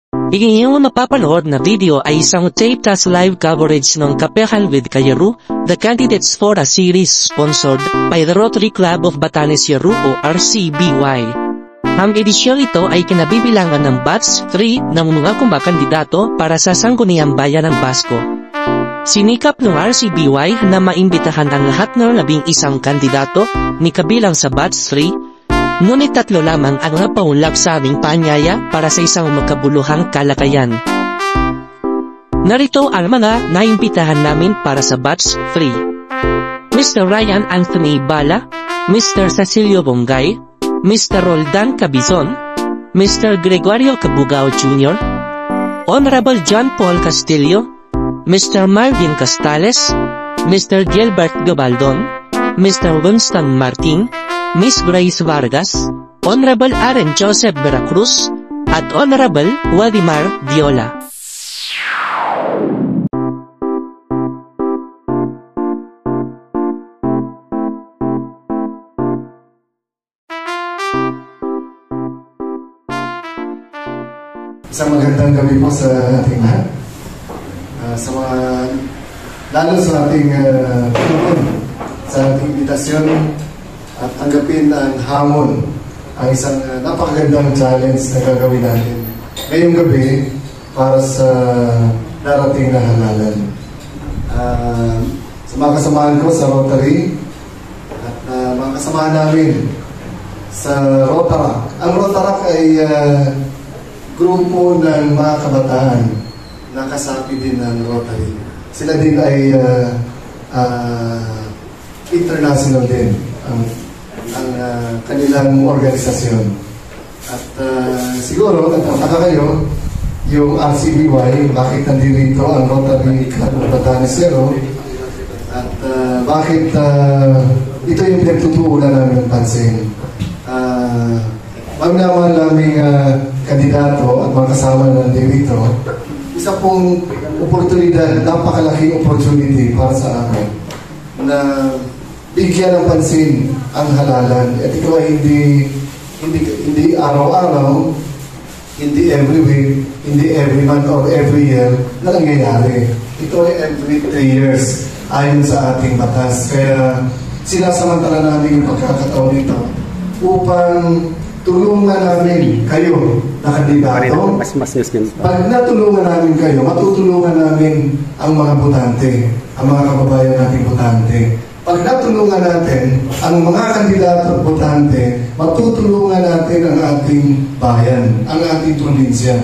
Iyong mapapanood na video ay isang tape-tas live coverage ng Kapekal with Kayaru, the candidates for a series sponsored by the Rotary Club of Batanes Yaru o RCBY. Ang edisyong ito ay kinabibilangan ng Batch 3 ng mga kumakandidato para sa Sangguniang Bayan ng Basco. Sinikap ng RCBY na maimbitahan ang lahat ng 11 kandidato ni kabilang sa Batch 3, ngunit 3 lamang ang napaunlak sa aming paanyaya para sa isang makabuluhang kalakayan. Narito ang mga naimbitahan namin para sa Batch 3. Mr. Ryan Anthony Bala, Mr. Cecilio Bongay, Mr. Roldan Cabizon, Mr. Gregorio Cabugao Jr., Honorable John Paul Castillo, Mr. Marvin Castales, Mr. Gilbert Gabaldon, Mr. Winston Martin, Miss Grace Vargas, Honorable Aaron Joseph Veracruz, at Honorable Waldemar Viola. Isang magandang gabi po sa ating lahat. Sa mga, lalo sa ating sa ating invitasyon at tanggapin ang hamon, ang isang napakagandang challenge na gagawin natin ngayong gabi para sa darating na halalan. Sa mga kasamahan ko sa Rotary at mga kasamahan namin sa Rotarac. Ang Rotarac ay grupo ng mga kabataan na kasapi din ng Rotary. Sila din ay international din ang kanilang organisasyon. At siguro, nagtataka kayo, yung RCBY, bakit nandito ang Rotary Club of Batanes Yaru, at bakit ito yung pinagtutuunan namin pansin. Magnaman naming kandidato at mga kasama na dito, isa pong oportunidad, napakalaking opportunity para sa amin na bigyan ng pansin ang halalan. At ito ay hindi araw-araw, hindi every week, hindi every month or every year na nangyayari. Ito ay every 3 years ayon sa ating batas. Kaya sinasamantala namin yung pagkakataon nito upang tulungan namin kayo na kandidato. Pag natulungan namin kayo, matutulungan namin ang mga botante, ang mga kababayan nating botante. Pag natulungan natin ang mga kandidato at botante, matutulungan natin ang ating bayan, ang ating probinsya.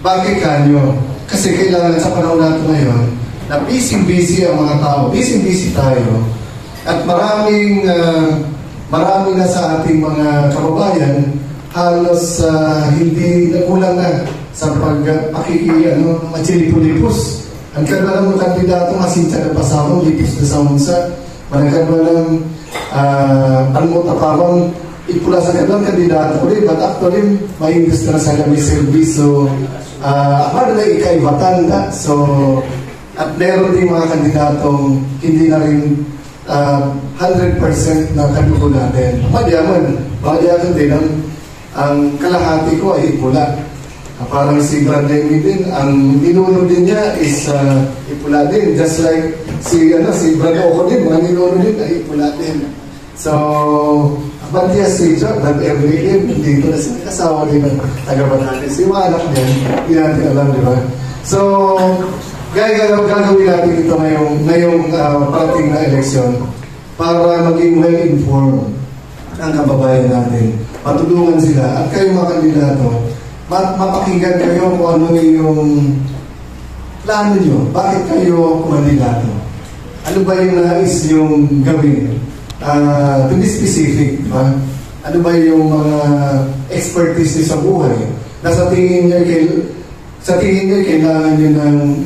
Bakit kanyo? Kasi kailangan sa panahon natin ngayon na busy-busy ang mga tao, busy-busy tayo, at marami na sa ating mga kababayan halos hindi nakulang na sa machilipulipos. Ang kanalang ng kandidato masinta na pasawang lipos na sa unsa, managkan ba ng anmot-apawang ipula sa kanilang kandidato ulit, but actually may industry na sa may service. So akala na ikaibatan na. So at meron din mga kandidatong hindi na rin 100% na kadugo natin. Madyaman din ang kalahati ko ay ipula. Parang si Brad Lemmy din, ang ninuno din niya is ipula din. Just like si Brad Oco din, mga ninuno din ay ipula din. So, abantiya si Brad Lemmy din, dito na sila kasawa din ng taga-Batanes. Yung mga anak niya, hindi natin alam, di ba? So, gagawin natin ito ngayong parating na eleksyon para maging well-informed ang kababayan natin. Matulungan sila at kayo mga kandidato, mapakinggan kayo kung ano yung plano nyo. Bakit kayo kumandidato? Ano ba yung nais yung gawin? To be specific, ba? Ano ba yung mga expertise nyo sa buhay? Na sa tingin nyo kailangan nyo ng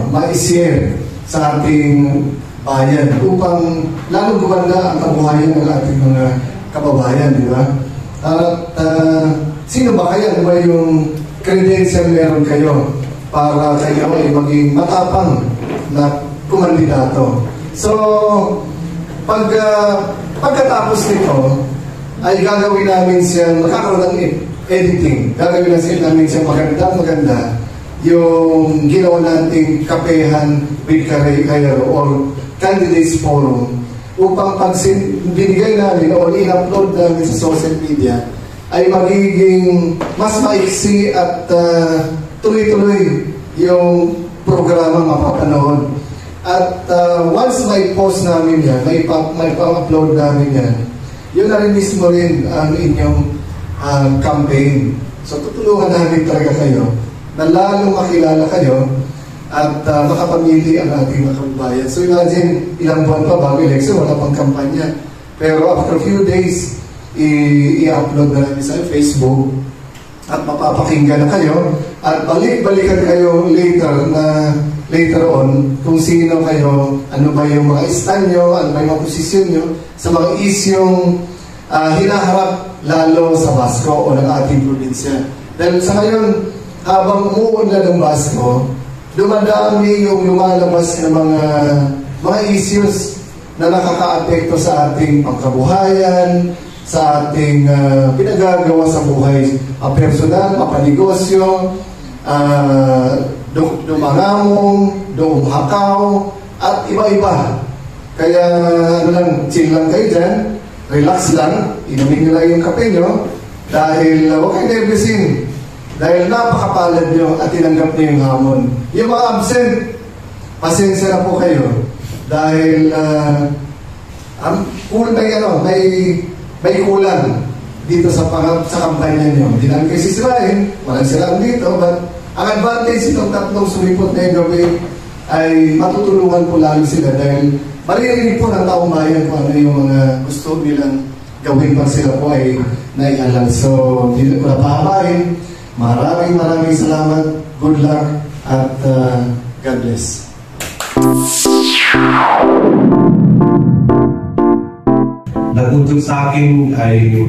mai-share sa ating bayan upang lalong gumanda ang kabuhayan ng ating mga kababayan, di ba? At sino ba kaya? Ano ba yung credential meron kayo para kayo ay maging matapang na kumandidato? So, pagkatapos nito, ay gagawin namin siyang magkakaroon ng editing. Gagawin namin siya maganda yung ginawa nating Kapehan with Kayaro or Candidates Forum upang pag binigay namin o in-upload namin sa social media ay magiging mas maiksi at tuloy-tuloy yung programa mapapanood. At once may post namin yan, may pa-upload namin yan, yun na rin mismo rin ang inyong campaign. So tutulungan namin talaga kayo na lalong makilala kayo at makapamili ang ating mga kababayan. So imagine, ilang buwan pa bago election, wala pang kampanya. Pero after a few days, i-upload na namin sa Facebook at mapapakinggan na kayo at balik-balikan kayo later on kung sino kayo, ano ba yung mga stand nyo, ano ba yung mga posisyon nyo sa mga isyong hinaharap lalo sa Basco o ng ating probinsya. Dahil sa ngayon, habang umuunlad ng Basco, dumadami yung lumalabas ng mga issues na nakaka-apekto sa ating pangkabuhayan, sa ating pinagagawa sa buhay personal, mapanegosyo, dumangamong, dumhakaw, at iba-iba. Kaya chill lang kayo dyan, relax lang, inumin nyo lang yung kape nyo, dahil huwag kayo nervousin. Dahil napakapalad nyo at tinanggap nyo yung hamon. Yung mga absent, pasensya na po kayo. Dahil may kulang dito sa kampanya nyo. Hindi namin kayo sisirain, walang silang dito, but ang advantage itong tatlong sumipot na gabi ay matutulungan po lalo sila dahil maririnig po ng taong bayan kung ano yung mga gusto nilang gawin pag sila po ay naialam. So, hindi ko na pahabain. Maraming salamat. Good luck at God bless. Nagutong sa akin ay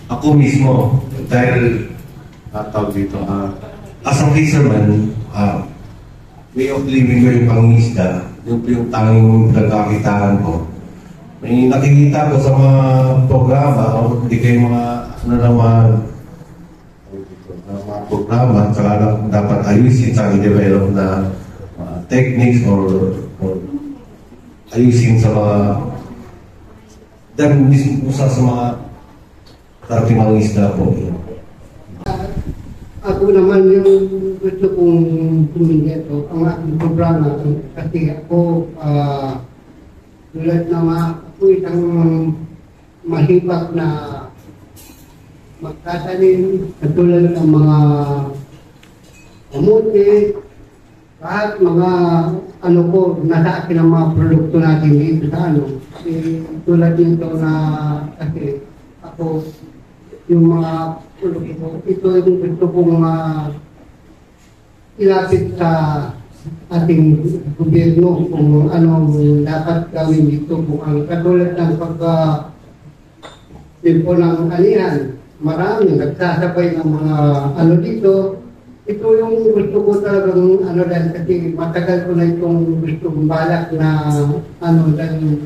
ako mismo dahil tawag dito as a fisherman, way of living ko yung pangingisda, yung tanging nagkakitaan ko. May nakikita ko sa mga programa o hindi kayo mga mga programa, saka dapat ayusin sa i-develop na techniques or ayusin sa mga dan mismo sa mga dating mga isda po. Ako naman yung gusto kong tumingin ito, ang aking programa, kasi ako tulad na ako isang mahibak na magtatanim, katulad ng mga kamuti, lahat mga nasa akin ang mga produkto natin dito sa tulad nito na kasi ako yung mga produkto, ito yung gusto kong ilapit sa ating gobyerno kung anong dapat gawin dito, kung ang katulad ng pagka-timpo ng anihan. Marami nagsasabay ng mga dito. Ito yung gusto ko talagang dahil kasi matagal ko na itong gusto kong balak na dahil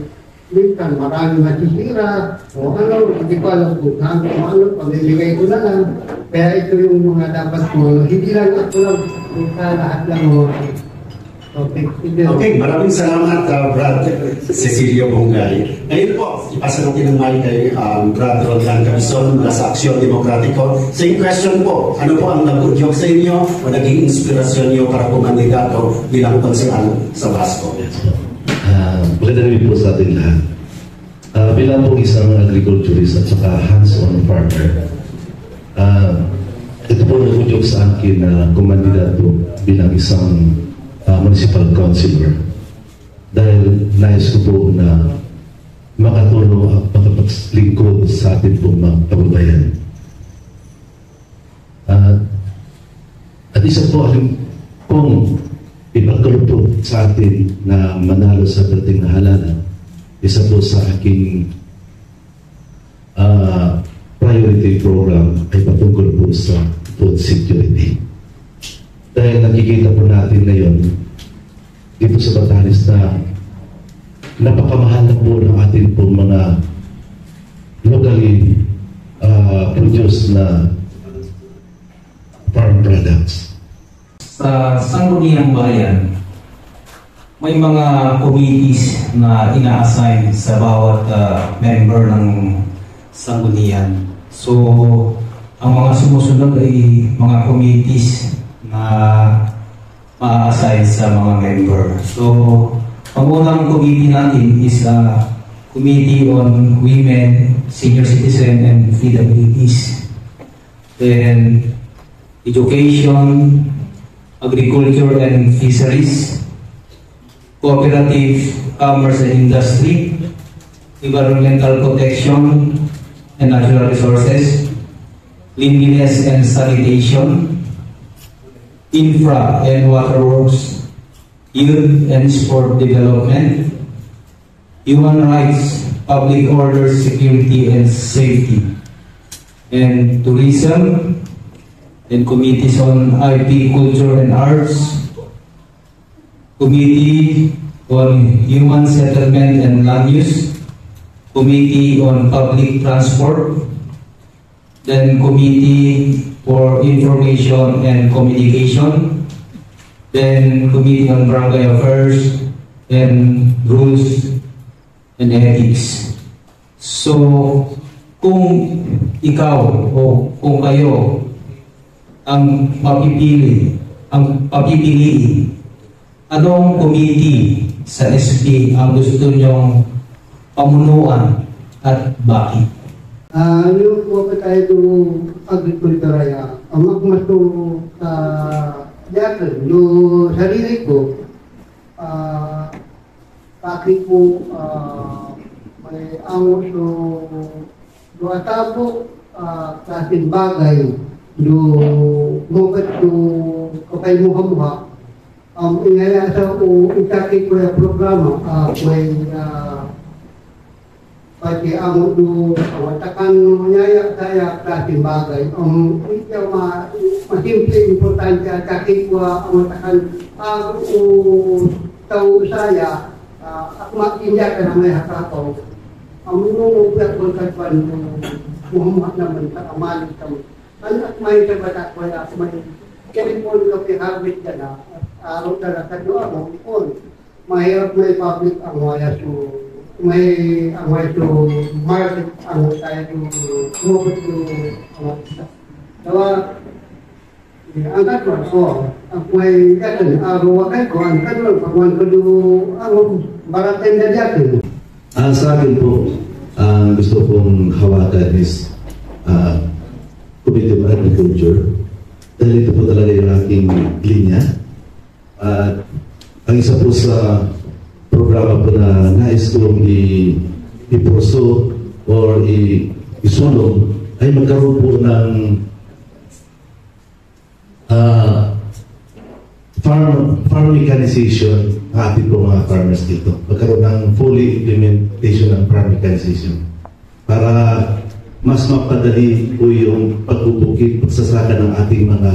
minsan marami masisira o hindi ko alam kung pamimigay ko na lang. Kaya ito yung mga dapat mo. Hindi lang ako lang sa lahat lang mo. Okay, maraming salamat Brad Cecilio Bongay. Ngayon po, ipasa natin ang mic kay Brad Roldan Cabizon mula sa Aksyon Demokratiko. Same question po, ano po ang nag-udyok sa inyo o naging inspirasyon niyo para pumandidato bilang konsehan sa Basco? Magandang gabi po sa ating lahat. Bilang po isang agriculturist at saka hands-on farmer, ito po nag-udyok sa akin na kumandidato bilang isang municipal councilor dahil nais ko po na makatulong at makapaglingkod sa ating pong mga kababayan. At isa po kung ipagkalupot sa atin na manalo sa dating na halalan, isa po sa aking priority program ay patungkol po sa food security. Dahil nakikita po natin ngayon dito sa Batanes na napakamahal na po ng ating pong mga locally produced na products. Sa Sangguniang Bayan, may mga committees na ina-assign sa bawat member ng Sanggunian. So, ang mga sumusunod ay mga committees na ma-assign sa mga member. So, ang unang committee natin is Committee on Women, Senior Citizen, and PWDs. Then, Education, Agriculture and Fisheries, Cooperative, Commerce and Industry, Environmental Protection and Natural Resources, Cleanliness and Sanitation, Infra and Waterworks, Youth and Sport Development, Human Rights, Public Order, Security and Safety, and Tourism, and Committees on IP, Culture and Arts, Committee on Human Settlement and Land Use, Committee on Public Transport, then Committee for Information and Communication, then Committee on Barangay Affairs and Rules and Ethics. So, kung ikaw o kung kayo ang papipiliin, anong committee sa SP ang gusto nyong pamunuan at bakit? Yung po pa tayo do agriculture ay ang magmato yakin do sarili ko paki po may amos do atabo klaseng bagay do mogat do kapay muha-muha ingaya sa ikaki ko yung programa may pati amo do watakan nyaya saya klaseng bagay ikaw masimple importante ikaki ko ang watakan tao saya ako makinja ka na may hakapaw ang minumuglat ko katpan muhammad naman sa amali kami at may sabata ko ako may kinipon ko harvest ka na araw na kadua mo mahirap may public ang wala so may ang wala so market ang tayo mubot yung dawa ang katwan ang may katan araw wakay ko ang katwan pagwan ko ang baratin na dyan. Sa akin po, ang gusto kong hawakan is Committee on Agriculture. Dahil ito po talaga yung aking linya. Ang isa po sa programa po na nais kong ipurso or isulong ay magkaroon po ng farm mechanization ng ating po mga farmers dito. Magkaroon ng fully implementation ng farm mechanization para mas mapadali po yung pagbubukid, pagsasaka ng ating mga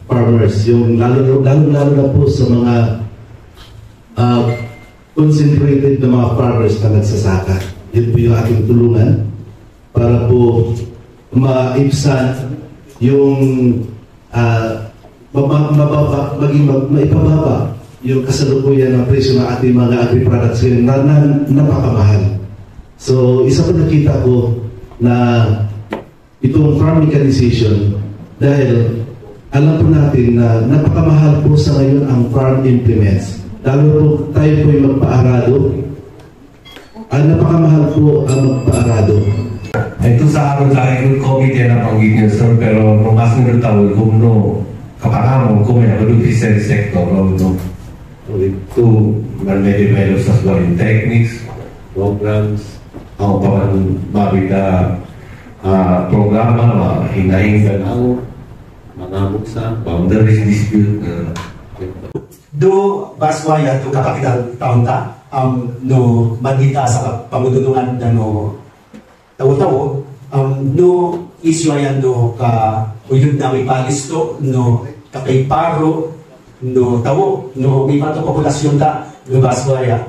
farmers. Yung lalo na po sa mga concentrated na mga farmers na nagsasaka. Yun po yung ating tulungan para po maipsan yung maipababa yung kasalukuyan ng presyo ng ating mga agri-products na napakamahal. So, isa po nakita ko na itong farm mechanization dahil alam po natin na napakamahal po sa ngayon ang farm implements. Lalo po tayo po yung magpaarado. Napakamahal po ang magpaarado. Ito sa akin dahil committee na panggigil sir, pero nung mas nagtawag kung no kapakamo kung may agricultural sector no ito mag-develop sa foreign techniques, programs, ang pabida programa, hinahingan ako, mga buksa, boundaries dispute. Do baswaya do kapital taon ta no magita sa pamudungan no tawo-tawo no iswayan do ka uyod na may palisto no kapay paro no tawo no may pato populasyon ta do baswaya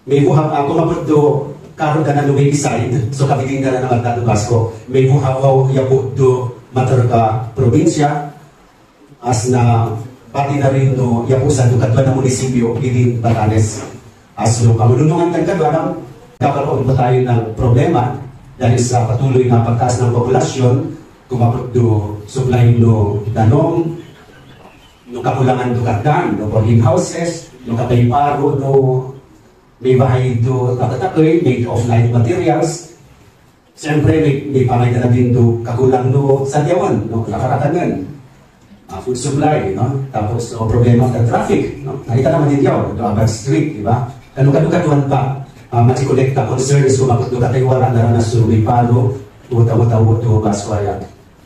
may buhang ako mapuddo karon na no may beside so kapiting na ng Alta do Basco may buhaw yapo do mater ka probinsya as na pati na rin no yapusan do kadwa na munisipyo within Batanes. As no kamunungan ng kadwa nagkakaroon pa tayo ng problema dahil sa patuloy na pagtaas ng populasyon, kumapot do supply no danong, no kakulangan do kardan, no boarding houses, no kapayparo, no may bahay do tatatakoy, made of light materials. Siyempre may pangay na din do kakulang no sadyawan, no nakaratanan, food supply, no? Tapos no problema ng traffic, no? Nakita naman din yaw, do Abad Street, di ba? Kanu-kanu-kanuan pa. Matikolekta concerns kung bakit doon katay wala na nasu may palo, tawo-tawo to baswaya.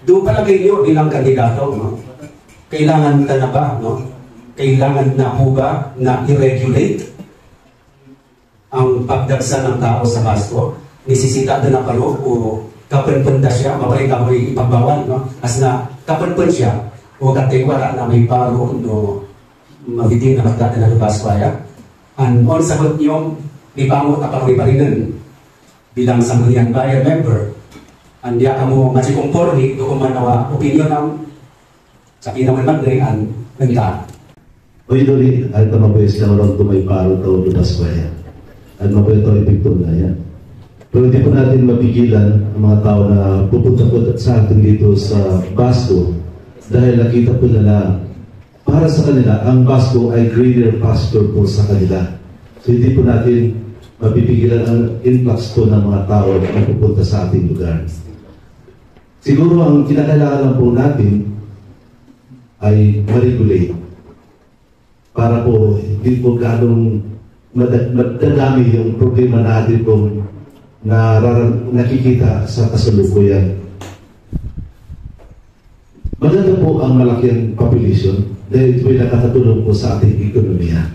Doon palagay niyo bilang kandidato, no? Kailangan na ba, no? Kailangan na po ba na i-regulate ang pagdagsa ng tao sa basko? Nisisita na palo o kapanpunta siya, mabalik ako ipagbawal, no? As na kapanpun siya o katay wala na may palo, no? Magiting na magdata na baswaya. And on sagot niyo, ibangot na pangribarinin bilang Sangguniang Bayan member. Andiya ka mo masikumporni doon manawa opinion ng sa kinamang magdrian ng ka. Oy doli, ay tamabes na orang tumay paro tao lupas ko yan. At mabuhay ito epekto na yan. Pero hindi po natin mapigilan ang mga tao na pupunta po sa atin dito sa Basco dahil nakita po nila para sa kanila, ang Basco ay greener pasture po sa kanila. So hindi po natin mapipigilan ang influx po ng mga tao na pupunta sa ating lugar. Siguro ang kinakailangan lang po natin ay ma-regulate para po hindi po ganong madadami yung problema natin pong nakikita sa kasalukuyan. Maganda po ang malaking population dahil ito ay nakatulong po sa ating ekonomiya.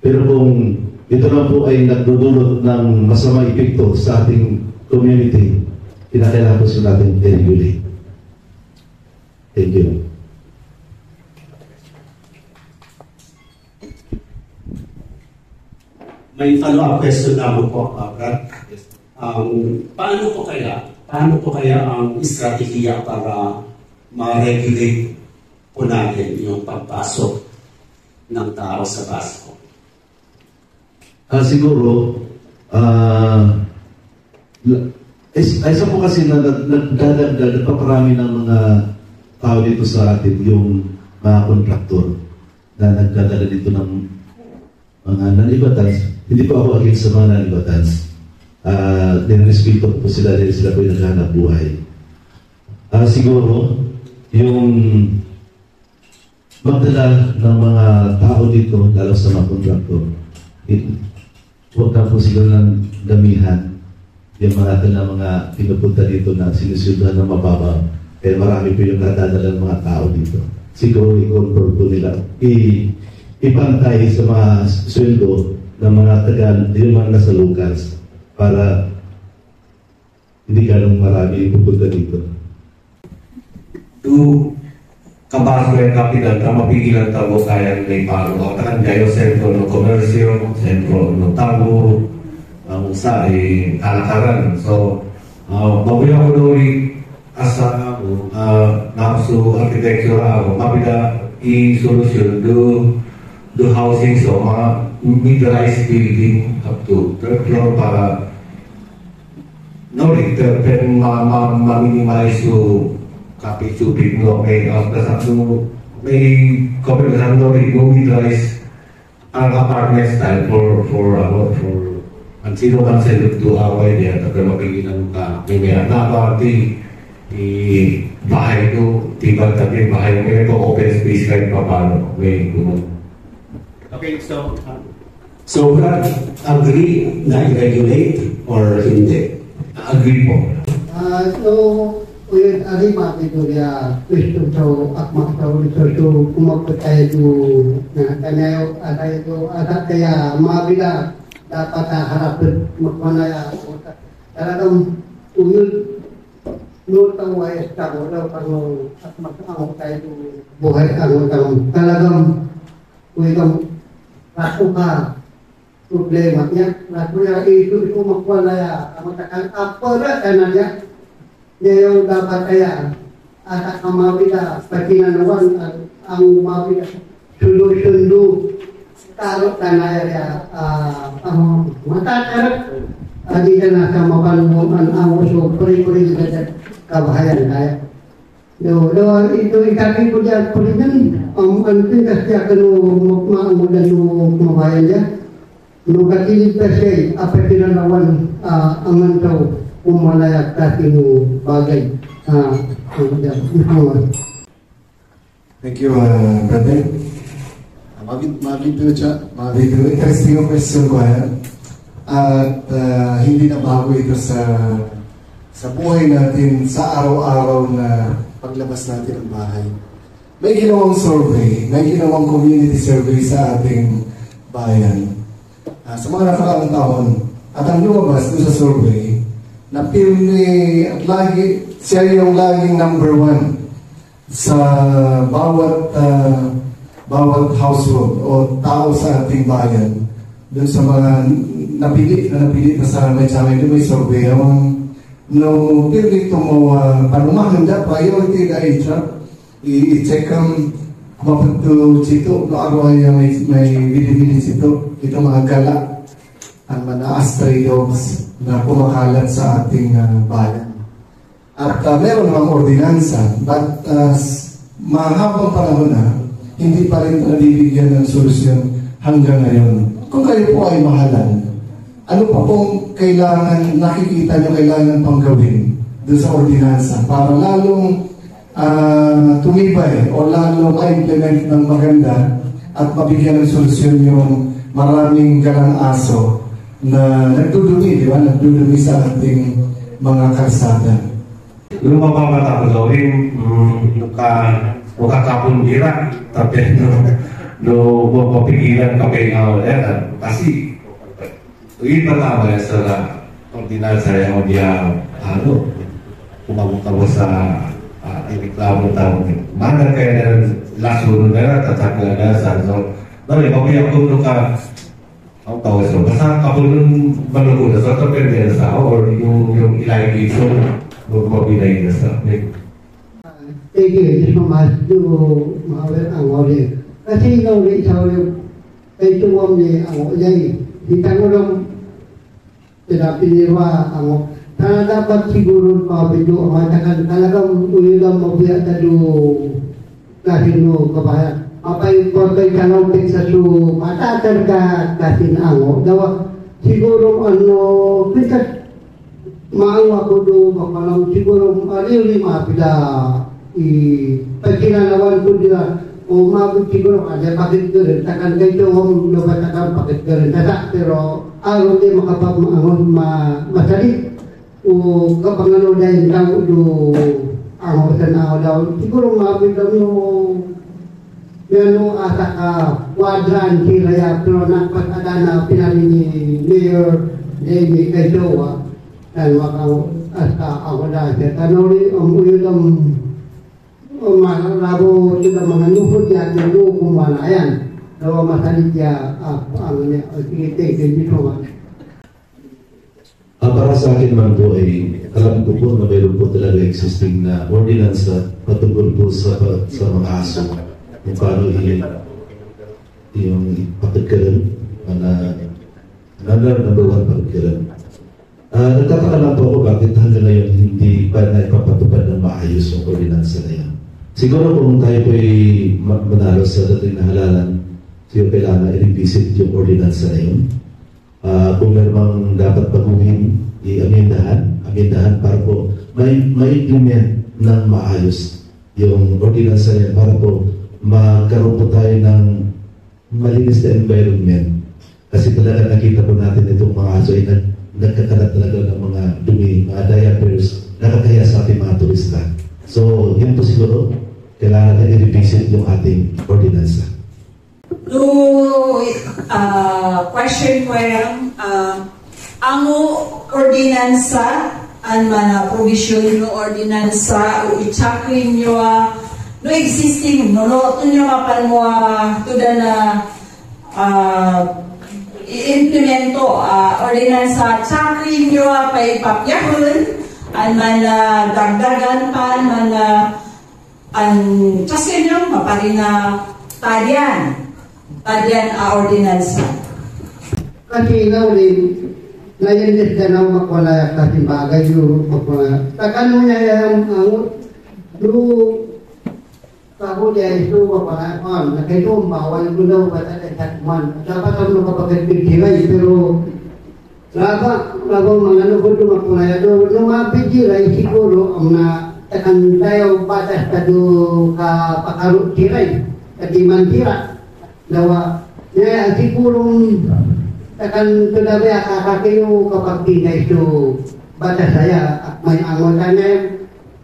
Pero kung ito na po ay nagdudulot ng masamang epekto sa ating community, kinakailangan po sila natin i-regulate. Thank you. May follow-up question na po, Brad. Paano po kaya ang estratehiya para ma-regulate po natin yung pagpasok ng tao sa Basco? Siguro, isa po kasi na nagpaparami ng mga tao dito sa atin, yung mga kontraktor na nagdadala dito ng mga nanibatans. Hindi po ako against sa mga nanibatans. Nirespeto po sila dahil sila po yung naghahanap buhay. Siguro, yung magdala ng mga tao dito, lalo sa mga kontraktor, huwag na po sila ng damihan yung mga pinupunta dito na sinusundan ng mababa. Kaya marami po yung nadadala ng mga tao dito. Siguro i-control po nila. Ipantay sa mga sweldo ng mga tagal, yung mga nasa locals para hindi ganong marami pupunta dito. Kabasco yung kapital ka mapigilan tabo kaya may paro. O takan kayo sentro ng komersyo, sentro ng tabo, sa kalakaran. So, mabuya ko doon asa ako, nakuso architecture ako, mapila i-solusyon do housing. So, mga mid-rise building up to third floor para ma-minimize yung kapit-supit no, may komersan no, mid-rise ang apartment style for ang sino man sa to away niya tapos mapigilan ka may nakapati bahay ko tibag tabi bahay may open space kahit pa paano may Okay, so Brad, agree na i-regulate or hindi? agree po. So, uyun ari mapito ya Kristo so akmak so kumapot tayo na kanayo ada kaya mabila dapat harapin magmanaya talagang uyun nutang wais tamo daw kung akmak ang tayo buhay ang talagang uyun raso ka problema niya raso ya itu makwala ya matakan apa na kananya yung dapat kaya at ang mabila patinanawan at ang mabila sundo-sundo tarot tanaya ang matatarap di ka nasa mapanungan ang uso puri-puri sa kabahayan kaya ito ikabi ko dyan puri dyan ang antigas niya kanu magmaamudan no mabayan dyan no katilid pa siya apatinanawan ang antaw umalayak dati no bagay Thank you, brother. Mabito, interesting yung question ko yan. At hindi na bago ito sa buhay natin, sa araw-araw na paglabas natin ng bahay. May ginawang survey, may ginawang community survey sa ating bayan. Sa mga nakaraang taon, at ang lumabas doon sa survey, na pirmi at lagi, siya yung laging number 1 sa bawat household o tao sa ating bayan. Doon sa mga napili na sa may survey, no pirmi ito mo panumahanda priority na i-check ang mapagto sito, no arway may bili-bili sito, ito mga gala, ang mga stray dogs na kumakalat sa ating bayan. At meron namang ordinansa, but mahabang panahon na, hindi pa rin nabibigyan ng solusyon hanggang ngayon. Kung kayo po ay mahalan, ano pa pong kailangan, nakikita nyo kailangan pang gawin doon sa ordinansa para lalong tumibay o lalong ma-implement ng maganda at mabigyan ng solusyon yung maraming galang aso na nagdudumi, di ba? Nagdudumi sa ating mga kalsada. Yung mapapatapos gawin, mukakapon bira, tapi mapapigilan ka kay awal kasi iba na ba sa ordinansa yung dia kumabot sa reklamo tao. Mana kaya lasunod na tatag na sa dahil pagbiyak ko ka ang tao sa basta kapulun balunod sa perdensa or yung ilay dito magpapilay na sa Thank you so much to mawala ang audience. Kasi ikaw ulit sa ulit kay tuwam ni ang ulit. Di ka mo lang pinapinirwa ang na dapat siguro mabidyo ang matakan talagang ulilang mabuya na do kasi no kabayan. Apay kay kanawin sa su matatar ka kasi ang daw siguro pitas maawa ko do makalam siguro ali mapila pagkinanawan ko nila o mabot siguro ada pakit ko rin takan kayo kung lumatakan pakit ko rin pero araw din makapag masalit o kapag dahil tao do ang sa nao daw siguro mabot lang yung asa ka kwadran hiraya pero nagpatada na pinali ni Mayor Jamie Kaysoa dahil asa ako dahil tanori ang uyulang malabo sudah mga lupot yan yung kumalayan daw masalit ya ang sige dito para sa akin man po ay alam ko po na mayroon po talaga existing na ordinance patungkol po sa mga aso kung paano yung pagkakaroon na number 1 pagkakaroon. Nagtataka lang po ako bakit hanggang ngayon hindi pa naipapatupad ng maayos yung ordinansa na yan. Siguro kung tayo po ay manalo sa dating na halalan, siguro kailangan i-revisit yung ordinansa na yun. Kung meron dapat baguhin, i-amendahan para po ma-implement ng maayos yung ordinansa na yan para po magkaroon po tayo ng malinis na environment. Kasi talaga nakita po natin itong mga aso ay nagkakalat talaga ng mga dumi, mga diapers, nakakaya sa ating mga turista. So, yun po siguro, kailangan na i-revisit yung ating ordinansa. Question ko yan, ang ordinansa, ang mga provision ng ordinansa, o i-checkin nyo, no existing, no nyo mapan mo, tuda na i-implemento, ordinansa, checkin nyo, pa ipapyahon, ang mga dagdagan pa, mga an chasin maparina tadian ordinansa. Kasi ikaw rin, ngayon ka na makwala kasi bagay yung makwala. Takan mo niya yung Kamu dia itu apa on, nak itu bawa yang guna buat ada cakman. Siapa tahu nak pakai pikiran itu, laba menganu kudu mapunaya do, nama pikiran sikuro amna tekan tayo batas tadu ka pakarut kirai, tadi mantira. Dawa, ya sikurong tekan tudabe akakiyo kapag tinay itu batas saya may anggotanya,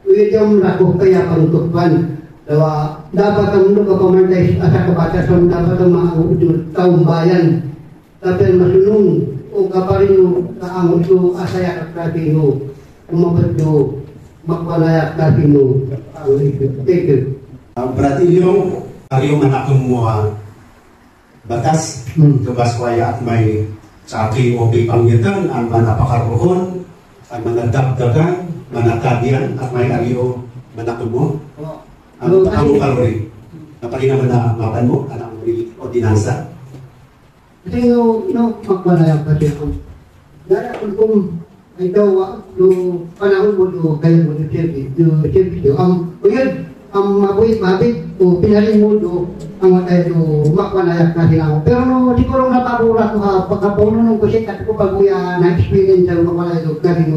ujung lakukan kaya pangtupan. Bahwa dapat untuk kekomentai asa kebatasan dapat mengaudit kaum bayan tapi masunung o kaparino kaangot ko asaya kakatino umabado magpalayak katino ang ito. Berarti yung anak semua batas tugas waya at may sa aking obi panggitan ang manapakaroon ang manadagdagan manatabian at may ariyo manakamo. Ang kalori, napakita mo na mapan mo, anong ordinansa? Kasi magpanayak kasi kung dahil kung ikaw, yung panahon mo, yung kayo mo, yung service, ang mabit, o pinarin mo, ang magpanayak na sila. Pero siguro napabulat ko pagkapununong ko siya, kasi ko pag na-experience ang magpanayak, kasi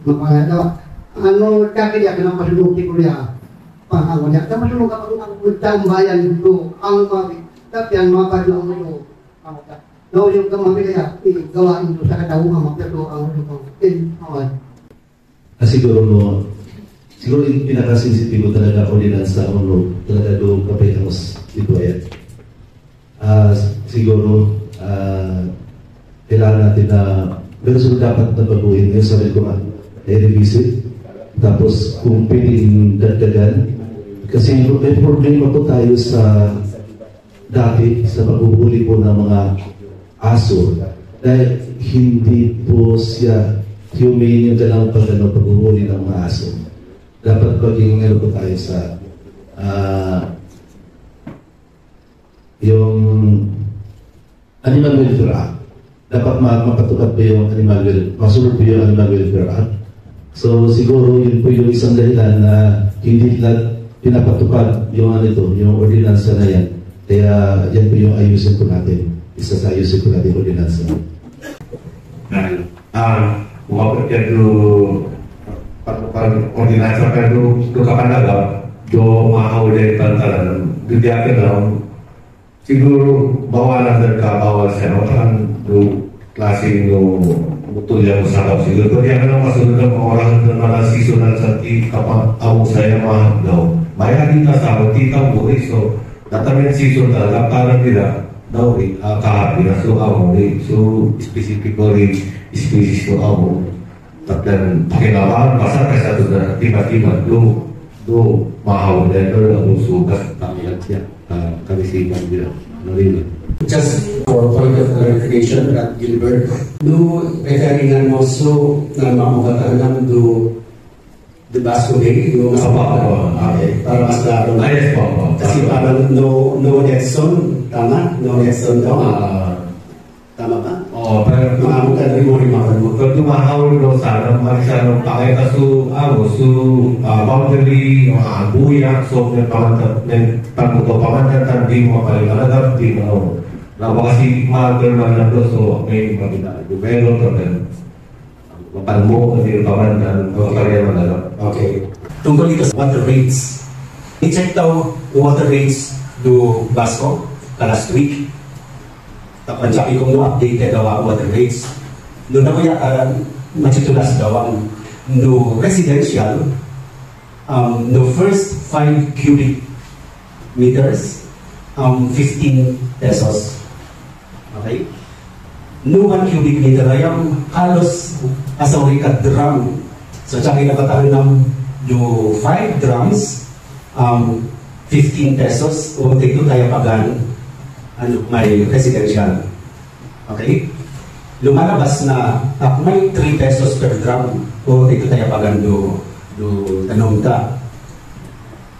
magpanayak. Ano, kakilya ka ng masunod siguro yan. Pangawan niya. Sama sunod kapag ang taong bayan ito, ang tapi ang mga padlang ito, ang daw yung kamamilya, gawain ito sa katawang ang magdato ang ito. Siguro yung pinakasensitibo talaga ordinansa talaga do kapitamos dito ayan. Siguro kailangan natin na pero dapat na baguhin yung sabi ko nga i-revisit tapos kung pwedeng dagdagan kasi may problema po tayo sa dati sa paghuhuli po ng mga aso dahil hindi po siya humane yung ganang paghuhuli ng mga aso. Dapat maging po tayo sa yung Animal Welfare Act. Dapat mapatupad po yung masunod po yung Animal Welfare Act. So siguro yun po yung isang dahilan na hindi lahat pinapatupad yung yung ordinansa na yan. Kaya yan po yung ayusin po natin. Isa sa ayusin po natin ordinansa. Wapit yan do ordinansa pero do kapanaga do mahawin pantalan do diakin lang siguro bawalan dan bawal siya kan do klase do betul yang usahap siguro dia kan maksud ng orang ng mga seasonal sa kapag ako saya mah daw bayar kita sa kita buhay so datamen season talaga para nila daw kahapin so ako so specifically species ko ako dan pakinawan pasar kasi ito na tiba-tiba do mahawin dahil ako sugas tamihan siya kamisipan nila nalila. Just for point of clarification at Gilbert, do referring also na mamukatan do the Basco Day, do okay, para mas klaro. Yes po. Kasi parang no Edson, tama? No Edson daw. Tama ba? Oo, pero mamukatan rin mo rin makalmo. Kung tumahawin daw sana, marisa nung pakita boundary, buya, so pagpapamantan, di mo mapaliwanag, di mo kasi mahal man na doon, so may develop na mapalmo, hindi pamantan, kaya manalap. Okay. Tungkol dito sa water rates. I-check daw water rates do Basco last week. Tapos sabi kong updated daw water rates. Doon na kaya matitulas daw ang no residential the first 5 cubic meters 15 pesos. Okay? No 1 cubic meter ay ang halos asaway ka drum. So siya kinakatahan ng yung 5 drums 15 pesos o tigno tayo pagan may residential. Okay? Lumalabas na may 3 pesos per drum o tigno tayo pagan do tanong ta.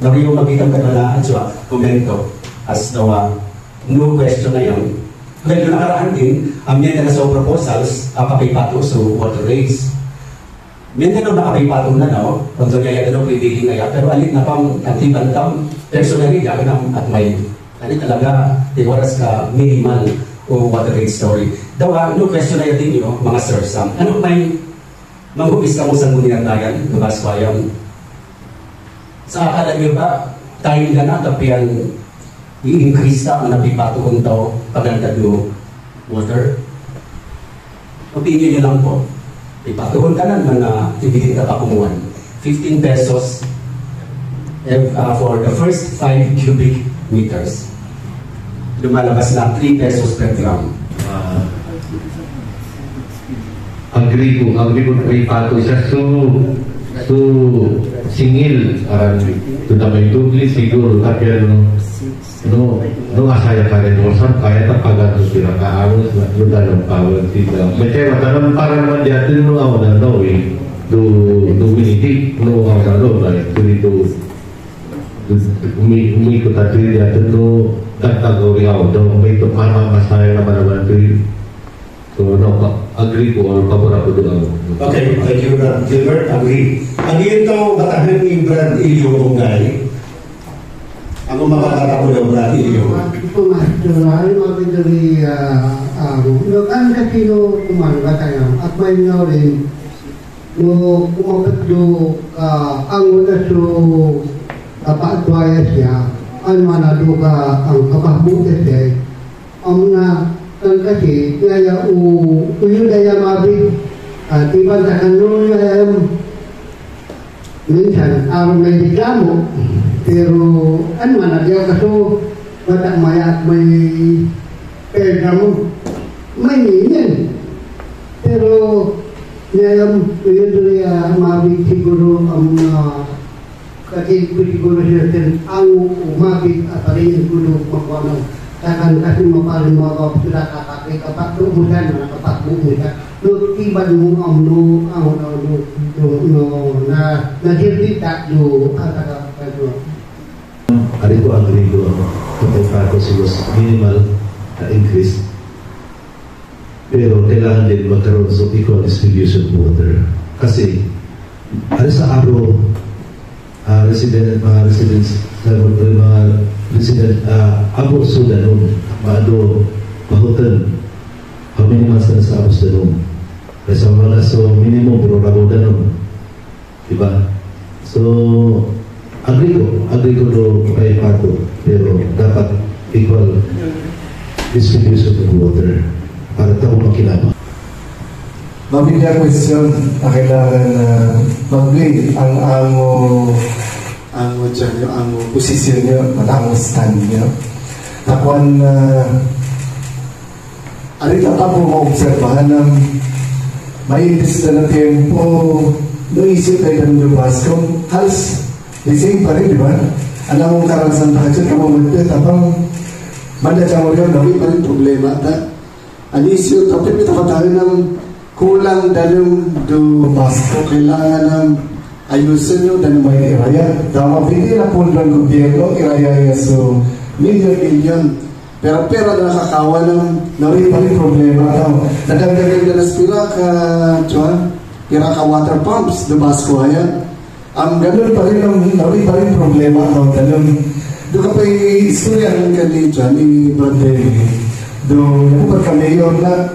Nariyo magitang kanala at siya, komento, as no question na yun. Well, yung nakaraan din, yan na sa proposals, kapipato sa water rates. Minsan nung nakapipato na, no? Kung doon niya yan, pwedeng kaya, pero alit na pang antibantang, personally, yan at may, alit talaga, tiwaras ka minimal o water rate story. Dawa, no question na yan din yun, mga sir Sam. Ano may manghubis ka mo sa ngunyan tayan, lumas ko ayaw? Sa akala niyo ba, tayo na na, tapi ang i-increase na ang napipato kong tao pagandad yung water? Opinion niyo lang po. Ipatuhon ka naman na ibigin ka pa kumuhan. 15 pesos for the first 5 cubic meters. Lumalabas na 3 pesos per gram. Agree ko ipato siya. So singil to na may dubli siguro kaya no asaya ka rin kaya tapagan sa pinakaawos na dalang power sila may kaya matanong para naman diyatin no ako na no do winiti no ako na no dito umikot at diyatin no katagori ako do may ito masaya naman so no agree ko or pabor ako doon. Okay, thank you Brad Gilbert, agree. Ang ito batahan ni Brad Ilio Bungay. Ano mapapata ko ng Brad Ilio? Ito ay mabidari kan kasi no kumanga tayo at may no rin no kumakat do ang una so kapaatwaya siya ang manado ka ang kapahbuti siya ang na kan kasi kaya uyo daya mabi tiba sa kanun minsan ang may reklamo pero ano man nagyaw kaso bata maya at may reklamo may ninin pero ngayong uyo daya mabi siguro ang kasi siguro siya ang umabit at rin siguro magwamang akan kasi mapaling mga kapsula kakakay kapag tumusan na kapag-bumusan no tiban mo ang na nagirita no kakakay Ari ko agree ko ako siguro minimal na increase pero kailangan din magkaroon sa equal distribution of water kasi ari sa araw mga residents abo sudanon maado pahutan minimum sa abo sudanon kasi mga so minimum pero rabo danon diba so agree ko do kay pato pero dapat equal distribution of water para tao makinama. Mabigyan question na kailangan mag-lead ang dyan nyo, ang posisyon nyo, ang stand nyo. Takuan alita pa po maobserbahan ng maiitis na tempo no isip kayo ng lubas kung halos the same pa rin, di ba? Alam mong karanasan pa dyan, kamamagda, tapang madadya mo rin, namin pa rin problema. Ang isip, tapos may tayo ng kulang dalong lubas ko, kailangan ng ayusin nyo dan may iraya. Dama pili na po ng gobyerno, iraya so million Pero na nakakawa ng nari-pali problema daw. Nadagdagan na naspira ka, Juan, pira ka water pumps, dubas ko ayan. Ang ganun pa rin ang nari-pali problema daw. Ganun. Doon ka pa istorya ng kanil, Juan, ni Brother. Doon pa ka mayor na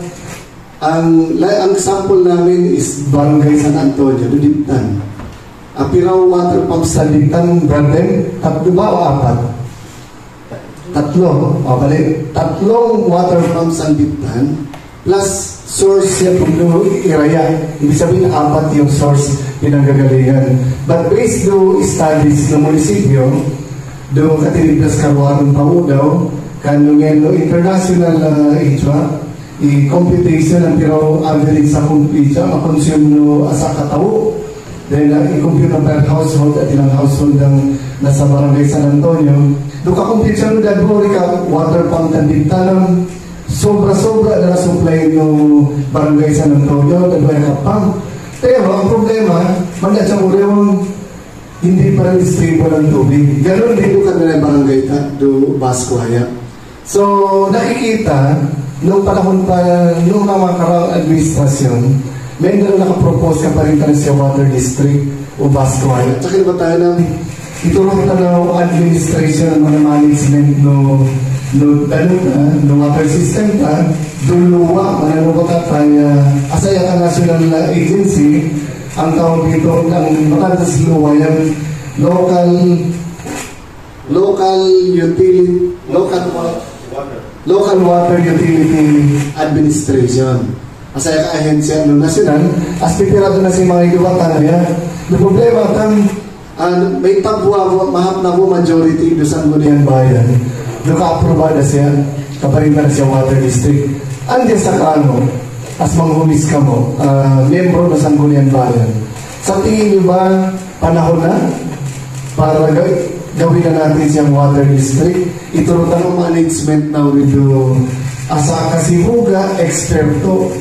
ang sample namin is Barangay San Antonio, Diptan. Ang piraw water pumps sa Diptan, Brother, 3 ba o 4? 3. Tatlong water pumps ang Diptan plus source yan kung iraya. Ibig sabihin 4 yung source pinanggagalingan. But based do studies ng munisipyo, do katiliplas karuan ng paudaw, kanungin no international i-computation ang piraw average sa kumpisa, makonsume no asa katawo. Then i-compute ang per household at ilang household ang nasa Barangay San Antonio. Doon ka-compute siya no dadbori ka water pump ng Diptanang sobra-sobra na na-supply no Barangay San Antonio, dadbori ka pump. Pero ang problema, manat siya urewang hindi pa rin stable ang tubig. Ganon dito ka na barangay ta, do Basquaya. So, nakikita, nung panahon pa, nung mga karang administrasyon, may nakapropose ka pa rin sa water district o Basquaya. Tsaka ba tayo na itulong ng administration ng mga management no water system ta, duluwa, mananong ka tayo, asaya ka national agency, ang tawag dito, ang matatas luwa yan, local water utility administration. Asaya ka ahensya ng national, as pipirado na si mga iluwatan niya. The problema, may tabwa, mahap na po majority do Sangguniang Bayan. Doon ka-aproba na siya, kaparinta na siya water district. Andiyan sa kano, as manghumis ka mo, membro ng Sangguniang Bayan. Sa tingin niyo ba, panahon na para gawin na natin siyang water district? Iturutan ng management na ito. Asa kasibuga, eksperto,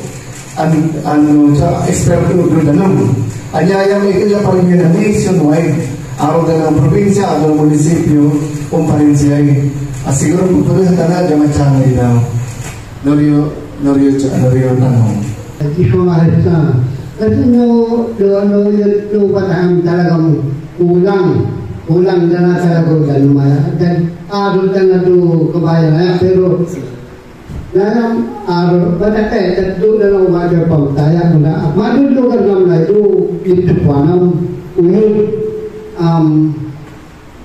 eksperto doon na naman. Anyayang ito pa rin yun na nationwide. Araw na ng probinsya, araw ng munisipyo, pa rin siya ay siguro pupunin ka na, diyan matyanay daw. Norio tanong. Iso mahal sa kasi yung patahang talagang kulang na na talagang ganun dan araw ka na ito kabayan na pero nanang araw patay tatlo na lang water pump tayo na madulugan naman na ito itupanang uyod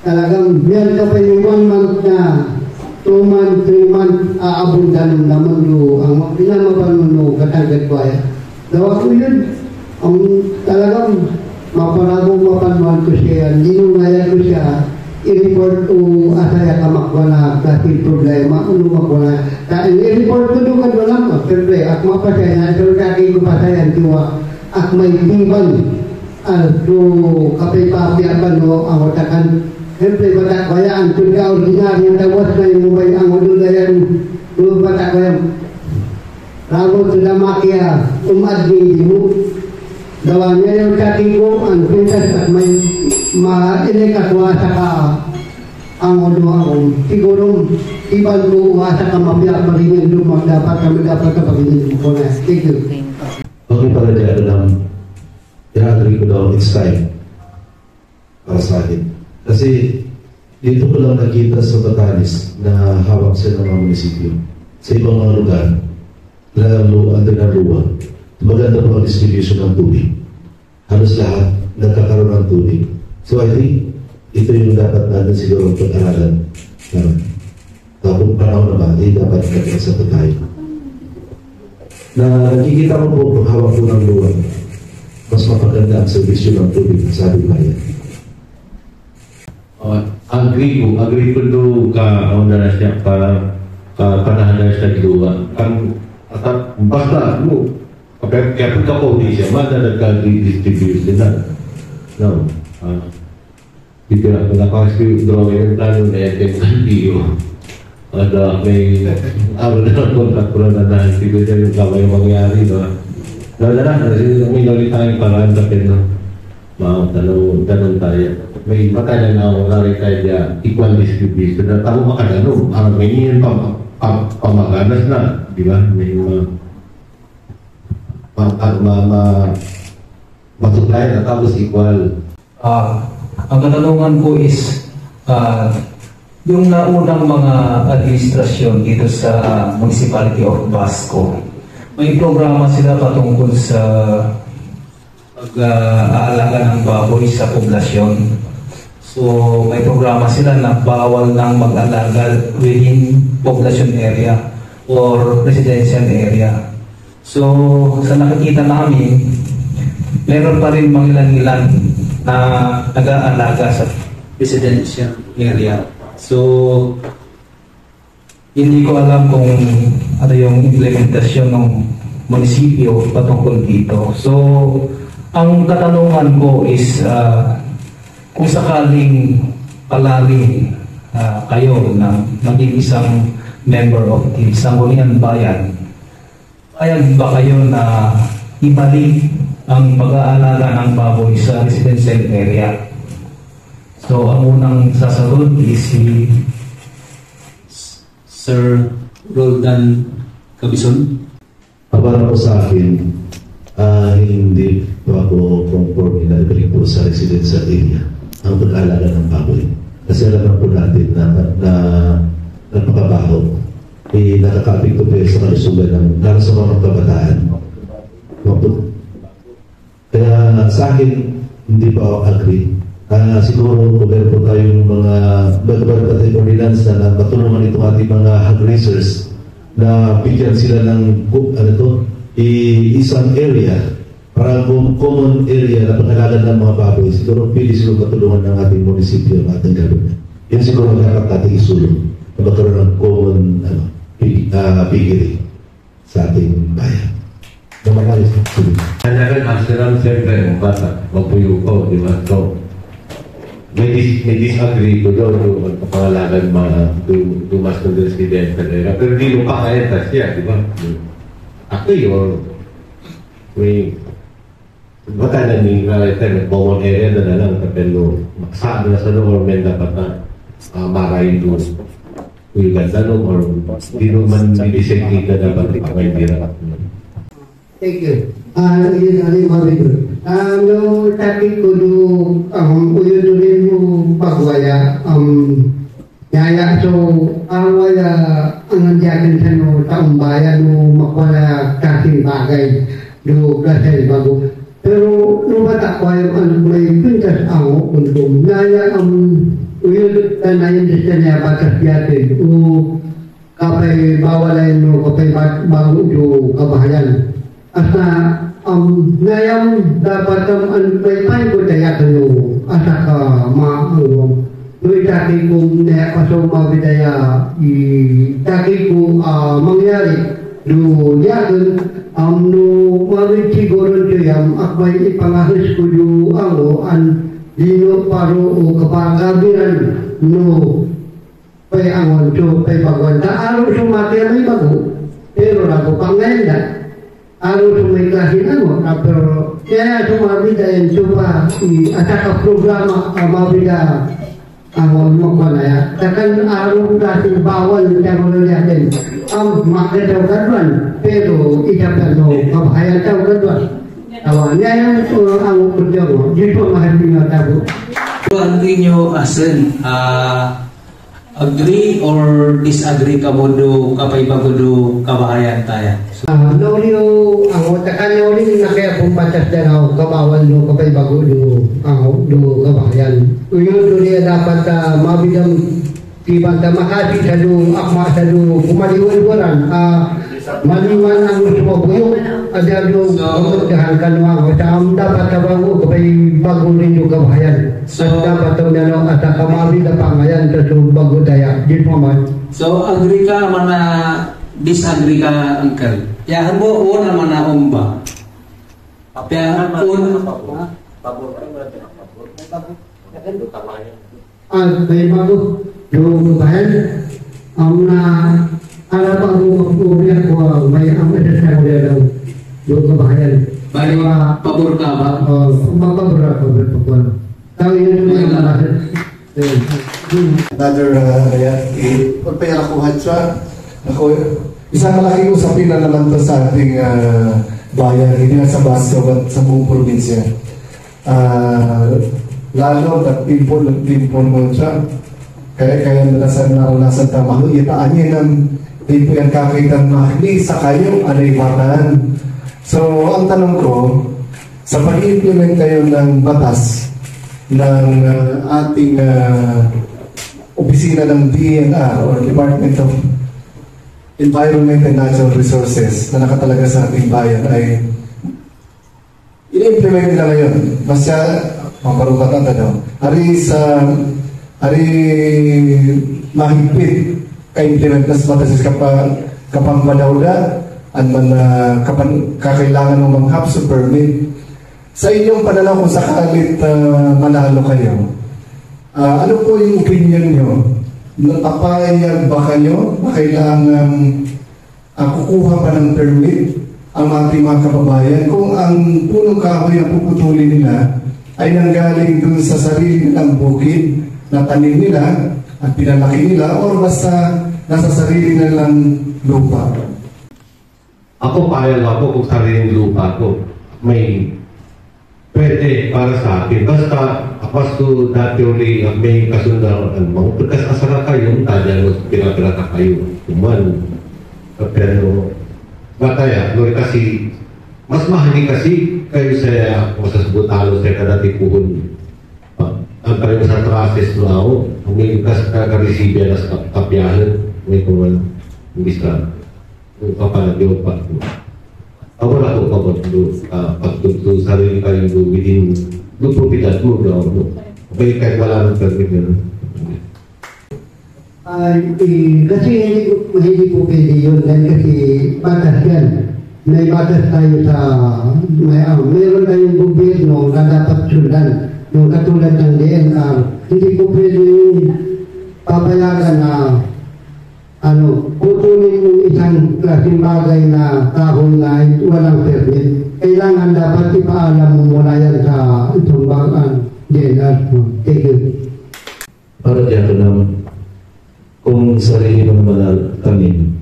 talagang yan ka pa yung 1 month na 2 months, 3 months aabundan naman do ang pinamapan mo katagad ko ay daw ko yun ang talagang mapanagong mapanuan ko siya ninungayan ko siya i-report ko asaya kamakwa na kasi problema makwa na i-report ko doon ka lang pero at mapasaya na pero kaki ko pasayan tiwa at may tiban to kape-papi apan mo ang watakan siyempre batak kaya ang tulga ordinaryo tawas na yung may ang udulayan yung batak kaya rago sudah makia admin mo dawanya yung kati ko ang pintas at may ma-inikatwa sa ka ang uduha ko siguro iban mo sa ka mabiyak maringin lumang dapat kapaginin ko na thank you. Okay pala dyan ng i-agree ko daw it's time para sa akin. Kasi dito ko lang nakita sa Batanes na hawak siya ng mga munisipyo. Sa ibang mga lugar, lalo ang tinaruwa, maganda po ang distribution ng tubig. Halos lahat nagkakaroon ng tubig. So I think, ito yung dapat natin siguro pag-aralan. Tapos panahon na ba, dapat nagkasa pa tayo. Na nakikita ko po pag hawak po ng luwan, mas mapaganda ang servisyo ng tubig sa ating bayan. Agree ko do ka na siya panahon na siya luwa. Basta mo, kapag ako di siya, nagka-redistribution na. No. Dito na kasi drawing yung plano na yung kandiyo. May araw na kontak ko na nahansi ko siya yung kamay mangyari. May noli tayong paraan sa pino. Tanong tayo. May matalang na ako rin tayo equal distribution. Na tamo makagano. May yun pa pamaganas na, di ba? May matuklay na tapos equal. Ang katanungan ko is, yung naunang mga administrasyon dito sa Municipality of Basco, may programa sila patungkol sa pag-aalaga ng baboy sa poblasyon. So, may programa sila na bawal nang mag-alaga within population area or residential area. So, sa nakikita namin, meron pa rin mga ilan-ilan na nag-aalaga sa residential area. So, hindi ko alam kung ano yung implementasyon ng munisipyo patungkol dito. So, ang katanungan ko is, kung sakaling palagi kayo na maging isang member of the Sangguniang Bayan, payag ba kayo na ibalik ang pag-aalaga ng baboy sa residential area? So, ang unang sasagot is si Sir Roldan Cabison. Para po sa akin, hindi po ako conforme na ibalik po sa residential area ang pag-aalaga ng baboy. Kasi alam po natin na napakabaho, nakakapigto po sa kalusugan ng lalo sa mga kabataan. Kaya sa akin, hindi pa ako agree. Siguro kung meron po tayong mga ba't ordinance na matulungan itong ating mga hog raisers na bigyan sila ng isang area, para common area na pangalagan ng mga baboy, siguro pili siguro katulungan ng ating munisipyo, ng ating government. Yan siguro dapat natin isulong na magkaroon ng common piggery sa ating bayan. Namakalis ng sulong. Kanya-kanya asiram siyempre ang bata, magpuyo ko, di ba? So, may disagree ko doon yung magpapangalagan mga dumas ng residential area. Pero di mo pa kaya siya, di ba? Actually, or may baka na may common area na lang pero makasama na sa government dapat na marahin doon yung ganda nung or di naman i-designate na dapat ipakaindira. Thank you. Yun ano yung mga ito. No, tapi ko do, uyo rin mo pagwaya, yaya so, wala ang nandiyakin sa no, taong bayan mo makwala kasing bagay do kasi bago. Pero nung bata ko yung may pintas ako kung yaya uyo na yung dito niya batas yatin o kapay bawalay no kapay bago do kabahayan. Asa ngayang dapat may pain ko tayo kano asa ka maangong doon taki kong paso mabidaya taki kong mangyari do yakin no mawin siguro yung akbay ipangahis ko yung dino paro o kapagabiran no pay angon so pay pagwanta araw sumati may bago pero ako pangenda araw may klasin pero kaya sumabida yan supa ataka programa mabida ang magpanaya takan araw klasin bawal tayo natin makita kadwan pero itapan no kabahayan tayo kadwan niya yung ang kurdiyo mo dito mahal na tayo. Ang inyo asin agree or disagree ka mo do kapay bago do kabahayan tayo? Nauli ang takan nauli na kaya pumpatas na ako kabawal no kapay bago do kabahayan. Uyo do niya dapat mabidang tibang makati sa do akma sa do kumaliwan-waran maliwan ang gusto mo buyo ada do kemudahan kanwa dapat kabago kapay bago rin do kabahayan. So dapat na ata kamabi da pangayan sa bago daya di man. So agree ka mana disagree ka uncle? Yahan mo una mana umba. Kaya pabor may bago do kabahayan na ala pa ko may sa daw do kabahayan. May pabor ka ba? Pabor. Another kung payarakuhan siya Ako, isang malaking usapin na naman to sa ating bayan, hindi lang sa Basco, but sa buong probinsya. Lalo at timpon mo siya. Kaya naranasan tama. Itaan niya ng timpon yan kakitang mahli sa kayo, anay bataan. So, ang tanong ko, sa pag-implement kayo ng batas ng ating opisina ng DNR or Department of Environment and Natural Resources na nakatalaga sa ating bayan ay i-implement nila ngayon. Basta, maparugatan ka daw. Ari mahigpit ka-implement na sa batas kapang madawda at kakailangan ng mga HAPS o permit. Sa inyong pananaw kung sakalit manalo kayo, ano po yung opinion nyo? Napapayag ba kayo na kailangan kukuha pa ng permit ang ating mga kababayan kung ang punong kahoy na puputulin nila ay nanggaling dun sa sarili nilang bukid na tanim nila at pinalaki nila o basta nasa sarili nilang lupa? Ako payag ako kung sariling lupa ko. May pwede para sa akin. Basta ako dati uli may kasundan mo. Pagkasasara kayo, tadyan mo pinapirata kayo. Kuman. Pero bataya, kasi mas mahali kasi kayo sa masasabot halos sa kadatipuhon. Ang kayo sa process mo ako, may kakaresibya na sa kapiyahan, may kuman, hindi sa kapalagyo pa. Wala ko pagtugtog sarili kayo within yung propiedad mo. Okay, kahit wala nang permit yun. Kasi hindi po pwede yun dahil kasi batas yan. May batas tayo sa mayroon tayong gobyerno na dapat sundan. Yung katulad ng DNR, hindi po pwede yung papayagan na kukunin yung isang klaseng bagay na kahoy na walang permit. Kailangan dapat ipaalam mo muna yan sa itong bagang DNR. Thank you. Para diyan ko naman, kung sarili mo naman kami,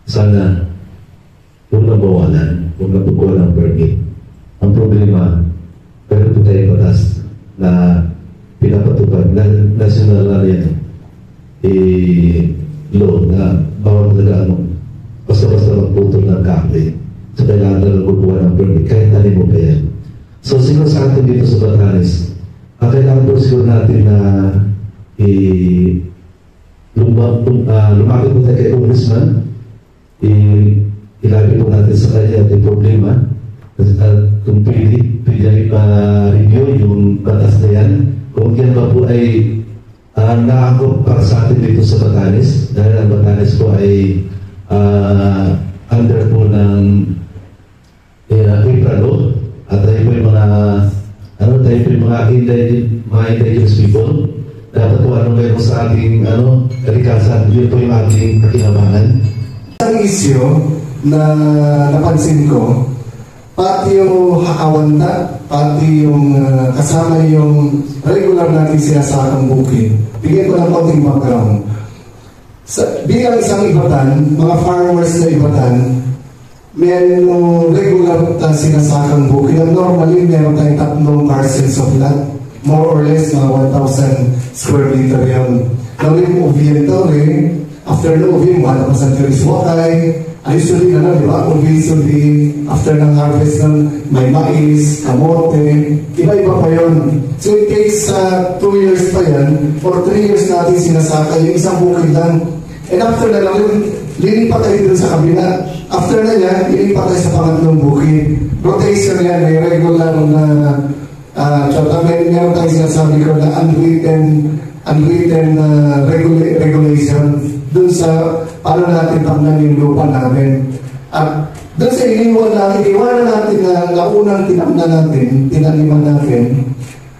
sana huwag na bawalan, huwag na pagkuha ng permit. Ang problema, pero po tayo batas na pinapatupad, national na yan, law na bawal talaga basta-basta magputol ng kahoy. So kailangan na nagkukuha ng permit, kahit tanim mo pa yan. So siguro sa atin dito sa Batanes, kailangan po siguro natin na lumapit po tayo kay Congressman, ilapit po natin sa kanya at yung problema. Kung pwede review yung batas na yan. Kung yan ba po ay nakakot para sa atin dito sa Batanes, dahil ang Batanes po ay under po ng IPRA law, at tayo po yung mga indigenous people. Dapat po ngayon sa ating kalikasan, yun po yung ating kakinabangan. Isang issue na napansin ko, pati yung hakawanta, pati yung kasama yung regular natin sinasakang bukid. Bigyan ko ng konting background. Bilang isang ibatan, mga farmers na ibatan, meron regular na sinasakang bukid. Normally, meron tayong 3 parcels of land. More or less, mga 1,000 square meter yun. Now, yung uvientore, after the uviem, wala pa sa Tiriswakay. Usually, di ba? Usually, after ng harvest ng may mais, kamote, iba-iba pa yun. So, it takes 2 years pa yan, or 3 years natin sinasaka yung isang bukid lang. And after na lang, lilipat tayo dun sa kabila. After na yan, lilipat tayo sa pangatlong bukid. Rotation yan, may regular na meron tayo sinasabi ko na unwritten regulation dun sa paano natin tamnan yung lupa namin. At dun sa iniwanan natin na naunang tinaniman natin,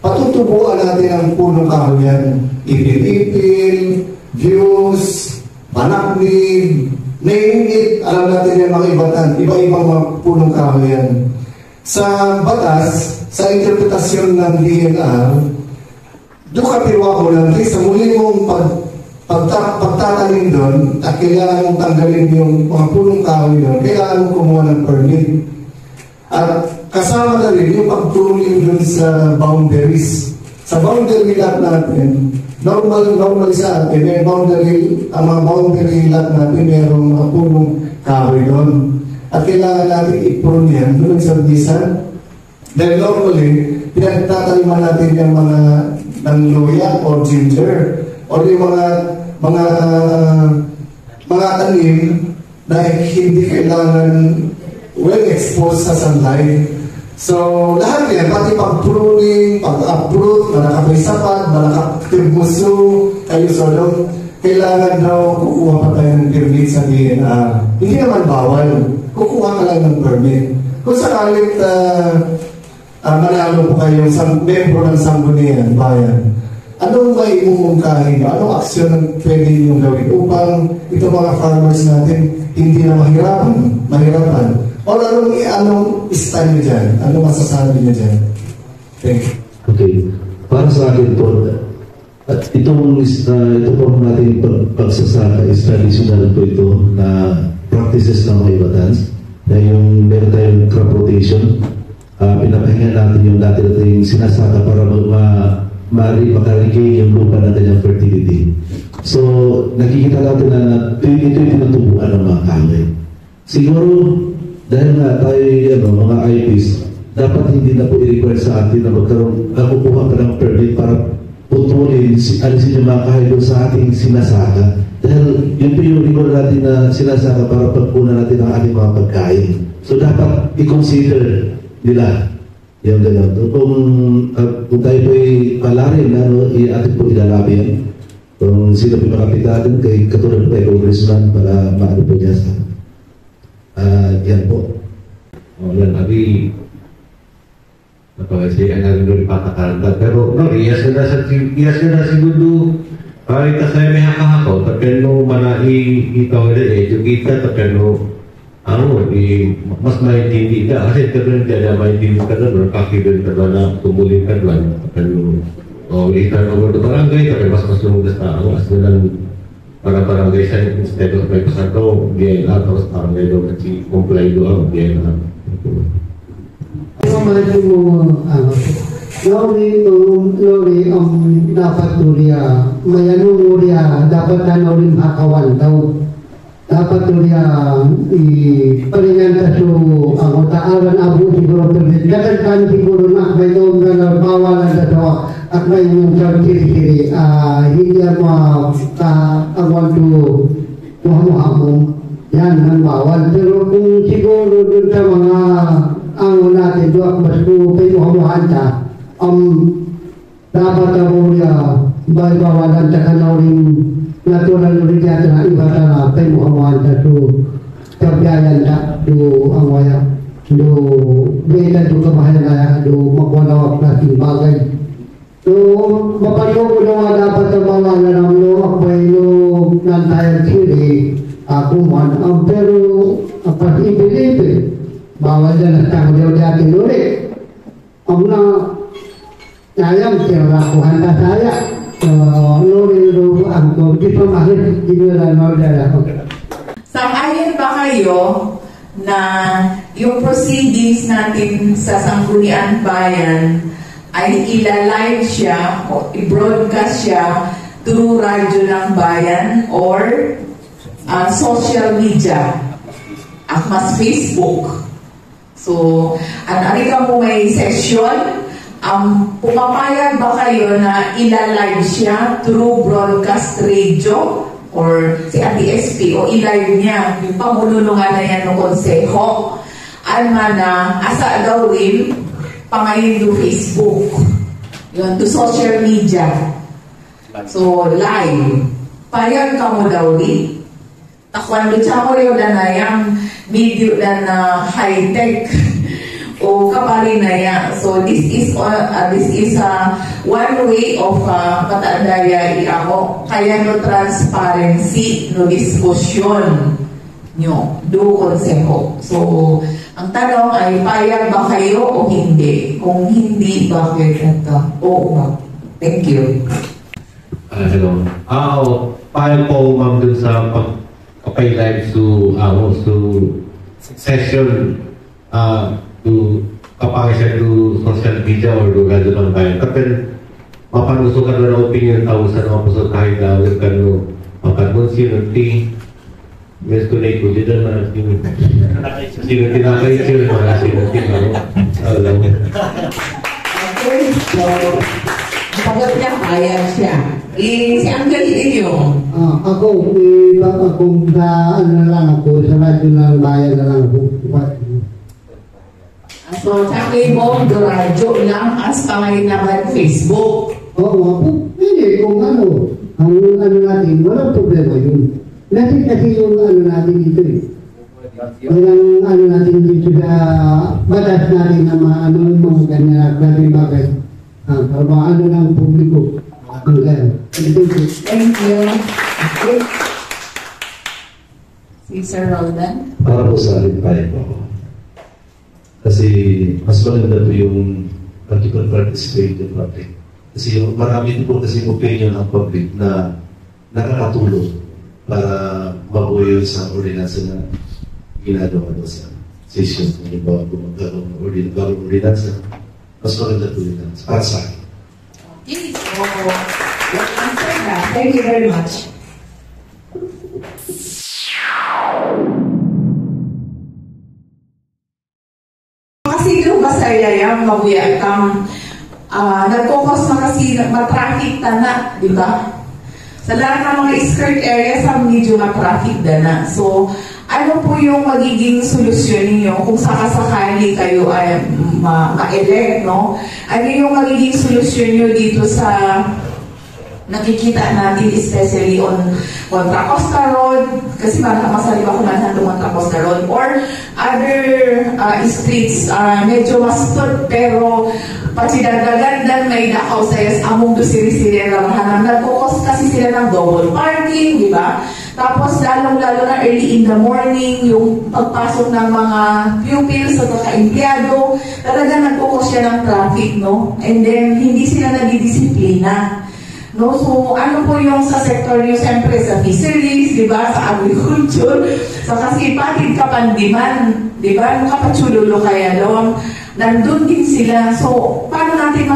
patutubuan natin ang punong kahoy yan. Ipil-ipil, views, panaknig, name it, alam natin yung mga ibatan, iba-ibang mga punong kahoy yan. Sa batas, sa interpretasyon ng DNR, doon ka pirwa ko lang, sa muli mong pagtatanim doon at kailangan mong tanggalin yung mga punong kahoy doon, kailangan mong kumuha ng permit. At kasama na rin yung pagtuloy doon sa boundaries. Sa boundary lot natin, normal sa atin, ang mga boundary lot natin, mayroong mga punong kahoy doon. At kailangan natin i-prune yan doon sa bisan. Dahil normally, pinagtataliman natin yung mga ng luya o ginger o yung mga tanim na hindi kailangan well exposed sa sunlight. So, lahat yan, pati pag-pruning, pag-uproot, malakapay sapat, malakapirbuso, kayo solong, kailangan daw kukuha pa tayo ng permit sa DNR. Hindi naman bawal, kukuha ka lang ng permit. Kung sakalit manalo po kayo sa membro ng Sangguniang Bayan, anong may umungkahin nyo? Anong aksyon ang pwede nyo gawin upang itong mga farmers natin hindi na mahirapan? O anong style nyo dyan? Anong masasabi nyo dyan? Thank you. Okay. Para sa akin po, at ito po natin pagsasaka is traditional po ito na practices ng mga Ibatans. Na yung meron tayong crop rotation, pinapahinga natin yung dati natin sinasaka para makarigay yung lupa ng kanyang fertility. So, nakikita natin na ito yung tinutubuan ng mga kahoy. Siguro, dahil nga tayo mga IPs, dapat hindi na po i-require sa atin na magkukuha pa ng permit para putulin, alisin yung mga kahoy doon sa ating sinasaka. Dahil yun po yung record natin na sinasaka para pagpunan natin ang ating mga pagkain. So, dapat i-consider nila yung gano'n. Kung tayo po'y palarin na atin po ilalabi yan. Kung sino po makapitatin kay katulad po kay Congressman para maano po niya sa yan po. Yan, abi napagasihan na rin doon ipatakaranta. Pero, iyas ka na siguro pari ka sa'yo may hakahako tapos no manai ikaw rin yung kita tapos mas maintindi ka kasi karoon ka na maintindi ka doon kakibin ka doon na tumulin ka doon tapos itan over to barangay tapos mas lumugas na as na lang para barangay siya instead of may pasato diyan tapos barangay doon kasi comply doon diyan na Lori, dapat tulia, mayanong uria, dapat rin hakawan daw. Dapat tulia, paringan sa ang utaaran abo siguro tulit. Dagan siguro na may doon na bawalan na daw at may yung siri-siri. Hindi mo awan to muhamong. Yan ang bawal. Pero kung siguro dun sa mga ang natin doon, mas kung kayo muhamuhan ka, dapat ako bawalan sa kanawin natural rin yata na iba sa kayo muhamuhan ka to kabiyayan ka to ang waya to beda to kamahalan na to magwanawak na bagay. So mapayo ko na dapat sa mga nanamlo akbay no nantayan sili ako man pero pag-ibig bawal na nagtanggaw di atin ulit. Ang na sayang tirakuhan na saya. Lori ang ko. Di pa mahit ginula na Sang-ayon ba kayo na yung proceedings natin sa Sangguniang Bayan ay ila-live siya o i-broadcast siya through radyo ng bayan or social media at mas Facebook? So, arika mo may session, pumapayag ba kayo na ila-live siya through broadcast radio or si ATSP o i-live niya yung pamulunungan na yan ng konseho na asa daw rin pangayon do Facebook yun to social media so live payag ka mo daw rin takwan lucha ko rin na yung video na high-tech o kapari na yan. So this is one way of patandaya ako kaya no transparency no diskusyon nyo do konseho. So ang tanong ay payag ba kayo o hindi? Kung hindi, bakit ito? Oo ba? Thank you. Hello. Paano po ma'am dun sa pagkapay-live to session to kapag-share to social media or to radyo ng bayan. Kapag mapanusukan na opinion tao sa mga puso kahit na huwag ka no mapanunsin ng ting mes ko na ito dito na sino tinakaisyo mga sino alam mo. Okay, so pagkat niya kaya siya. Si Angel inyo. Ako, baka kung na ano lang ako, sa radyo ng bayan na lang ako. So, sa mo, radyo lang as kamay naman Facebook. Oo, hindi, kung ano, ang ano natin, walang problema yun. Kasi yung ano natin dito eh. Walang ano natin dito sa batas natin na ano mga ganyan natin bagay. Para ano ng publiko. Thank you. Okay. Si Sir Roldan. Para po sa akin, kaya po ako. Kasi mas maganda po yung participate in public. Kasi marami po kasi opinion ng public na nakakatulong para mabuhay yung isang ordinansa na ginagawa doon sa session. Kung bawa po magkaroon ng ordinansa, mas maganda po yun para sa akin. Okay, so let's answer that. Thank you very much. Kasi ito masaya yan, mabuya kang nagkukos na kasi matraffic na, di ba? Sa lahat ng mga skirt areas, medyo matraffic na. So, ano po yung magiging solusyon ninyo kung sakasakali kayo ay ma-elect, no? Ano yung magiging solusyon nyo dito sa nakikita natin, especially on Contra Costa Road, kasi masali ba kung natin Contra Costa Road, or other streets, medyo mastot, pero pasidagagandan may dakaw sa among do siri-siri na mahanang nagkukos kasi sila ng double parking, di ba? Tapos lalong-lalo na early in the morning, yung pagpasok ng mga pupils at ka-empleyado, talaga nagkukos siya ng traffic, no? And then, hindi sila nadidisiplina. No? So, ano po yung sa sector nyo, siyempre sa fisheries, di ba? Sa agriculture, sa kasipatid kapandiman, di ba? Kapachululo kaya doon, nandun din sila. So, paano natin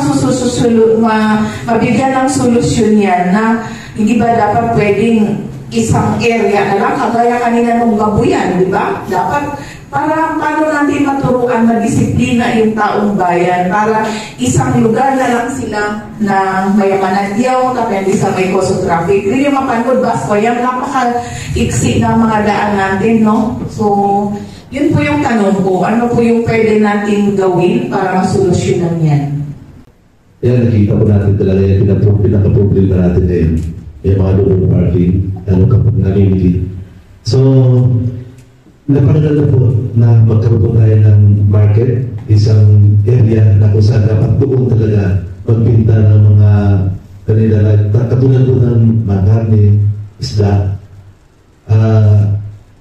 mabigyan ng solusyon yan na hindi ba dapat pwedeng isang area na lang, kagaya kanina nung Gabuyan, di ba? Dapat, paano natin maturuan na disiplina yung taong bayan para isang lugar na lang sila na may manadyaw, tapos sa may koso traffic. Hindi yung mapanood ba? So, yan, napaka-iksi ng mga daan natin, no? So, yun po yung tanong ko. Ano po yung pwede natin gawin para masolusyonan yan? Yan, nakita po natin talaga yung pinaka-problema natin ngayon. Yung mga double parking, ano kapag namimili. So, napaganda po na magkaroon tayo ng market, isang area na kung saan dapat doon talaga magpinta ng mga kanila, katulad po ng mga karne, isda.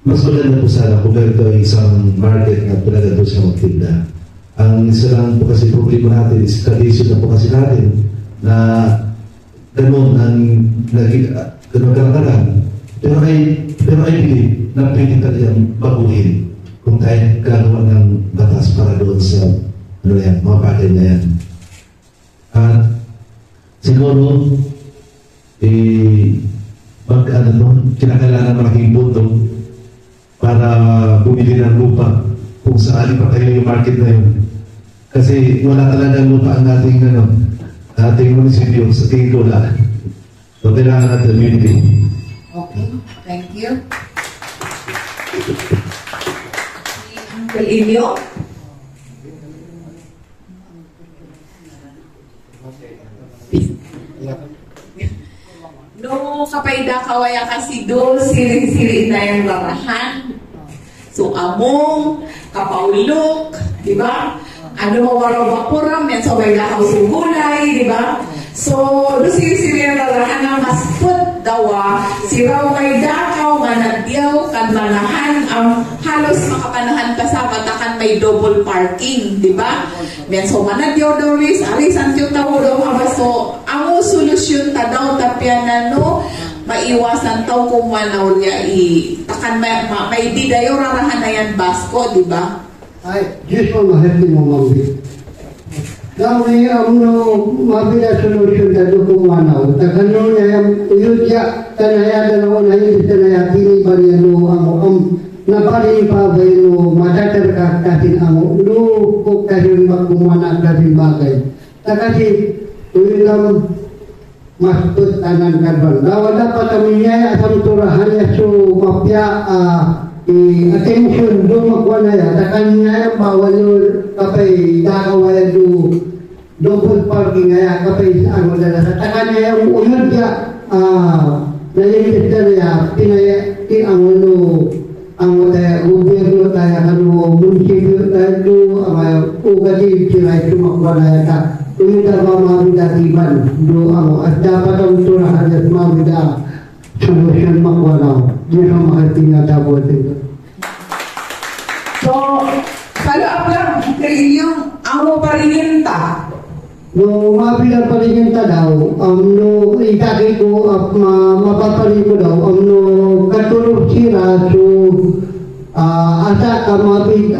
Mas maganda po sana kung meron tayo isang market na talaga doon siya magpinta. Ang isa lang po kasi problema natin is tradition na po kasi natin na gano'n ang nagkakaroon. Pero ay believe na pwede talagang baguhin kung tayo gagawa ng batas para doon sa mga bagay na yan. At siguro, kinakailangan malaking boto para bumili ng lupa kung saan ipatayo yung market na yun. Kasi wala talagang lupa ang ating munisipyo sa tingin ko na. So, kailangan natin community. Okay, thank you. Uncle Ilio? No, kapayda kawaya kasi do, siri-siri na yung larahan. So, among, kapaulok, di ba? Ano mawarawapuram, yan sa bayda ka usong gulay, di ba? So, do siri-siri yung larahan na mas put dawa si raw may dakaw manadyaw kan manahan ang halos makapanahan ka sa batakan may double parking, di ba? Men so manadyaw daw aris ang tawo daw so ang solusyon ta daw tapyanan no maiwasan taw kung wanaw niya takan may di dayo rarahan na yan basko, di ba? Ay, Diyos mo mahal mo mambi. Kami ang mabila solusyon na kung wanaw. Takano na yung uyudya tanaya dalawa na yung tanaya piniban yan ang naparin pa ba yung matatarka kasin ang kung kasin magkumana kasin bagay. Takasi uyudam mastud tanan karban. Dawa dapat kami niya asam turahan ya so mapya attention do magwana ya takan niya bawal yung kapay dakawaya do double parking ya kapay ano dala sa takan niya yung uyod ya nalilis na niya pinaya ang ano ang gobyerno tayo ano munisipyo tayo ugati sila ito magwana ya ta uyod ba mamidatiban do ano at dapat ang turahan at mamida solusyon magwana yun ang makating natapos ito. So, follow up lang, yung amo pa rin yun ta? No, mabilang pa rin yun ta daw, no, itaki ko, mapapali ko daw, no, katulog sila, so, asa ka mapit,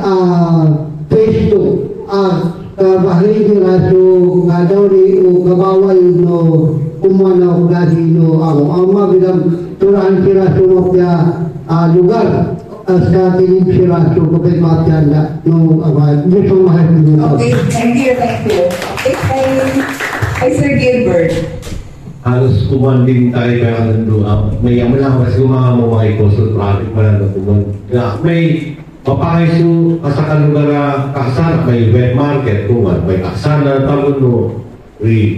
phase 2, kabahay nila, so, daw ni, kabawal, no, kumanaw, lagi, no, ang mabilang turahan sila, sumapya, lugar, sa tinig sila, so, kapag mapyanda, no, gusto mahal nila. Okay, thank you. Kay Sir Gilbert. Halos kuman din tayo kaya nandun. May yaman lang kasi mga mga coastal traffic man na kuman. May papahayso kasakan lugar na kasana, may wet market kuman. May kasana tawag no,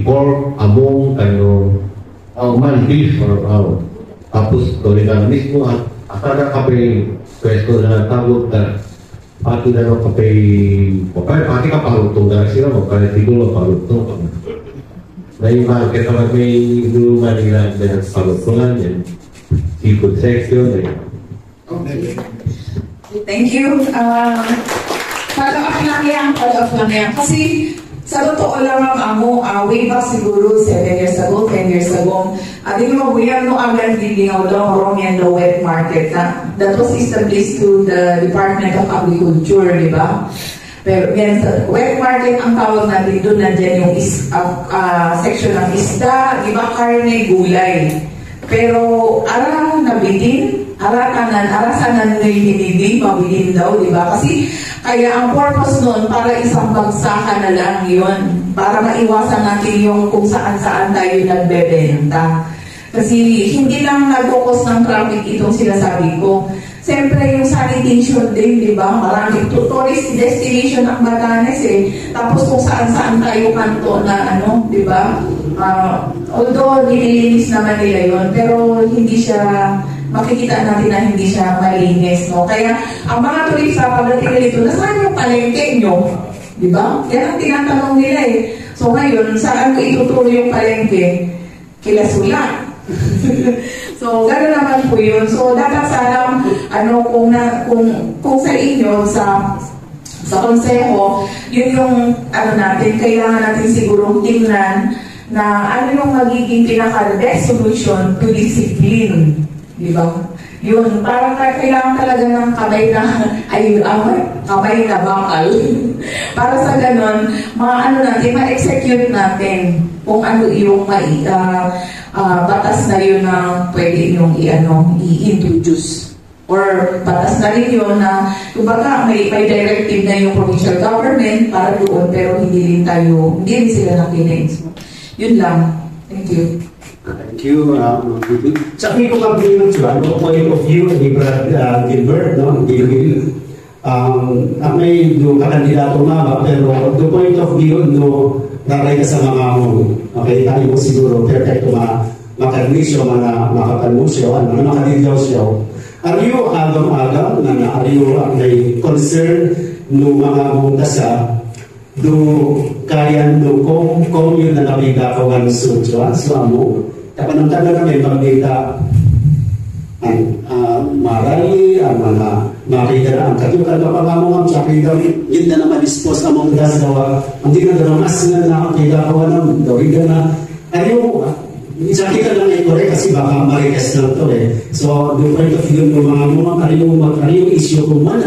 pork, among, manfish or tapos tuloy na mismo at kasana kapay pwesto na tawag na pati na no kapay pati ka parutong na sila magkaya siguro parutong na yung market naman may lulungan nila na parutungan yan seafood section Thank you. Follow up lang yan kasi sa totoo lang ang amo, way back siguro 7 years ago, 10 years ago, di mo buyan no agad dilingaw daw Romian Law Wet Market na that was established to the Department of Agriculture, di ba? Pero yan sa wet market ang tawag natin doon, nandiyan yung section ng isda, di ba, karne, gulay. Pero ara nabitin, ara sanan na hinidi, mabilin daw, di ba? Kasi kaya ang purpose nun, para isang bagsakan na lang yun. Para maiwasan natin yung kung saan-saan tayo nagbebenta. Kasi hindi lang nag-focus ng traffic itong sinasabi ko. Siyempre yung sanitation din, di ba? Maraming tourist destination ang Batanes eh. Tapos kung saan-saan tayo kanto na ano, di ba? Although nililinis naman nila yun, pero hindi siya, makikita natin na hindi siya malinis, no? Kaya ang mga turista pagdating nila ito, nasaan yung palengke nyo? Di ba? Yan ang tinatanong nila eh. So ngayon, saan ko ituturo yung palengke? Kila Sula. So, gano'n naman po yun. So, dapat sana, kung sa inyo, sa konseho, yun yung, natin, kailangan natin siguro tingnan na ano yung magiging pinaka-best solution to discipline. Di ba? Yun, parang kailangan talaga ng kamay na bakal. Para sa ganon, ma-execute natin kung ano yung batas na yun na pwede yung i-introduce. Or batas na rin yun na, kumbaga, may directive na yung provincial government para doon, pero hindi rin sila nakinig. So, yun lang. Thank you. Thank you. Sa akin ko kami yung point of view ni Brad Gilbert, no? Gilbert. May kakandidato nga, pero the point of view, no, naray ka sa mga mo. Okay, tayo mo siguro, perfecto makanisyo, makapanusyo, makadidyaw siya. Ariyo agam-agam, ariyo ang may concern no mga mong kasa, do kayan do kung yun na nabigakawan so amo, kapanamtan na kami magdita ang marali, ang mga makita na ang katukan na pangamong sa kailang yun na naman dispose among dasawa hindi na daramas na nakakita ko ng dawida na ayaw isa kita lang i-correct kasi baka marites lang to so the point of view ng mga kariyong issue kung man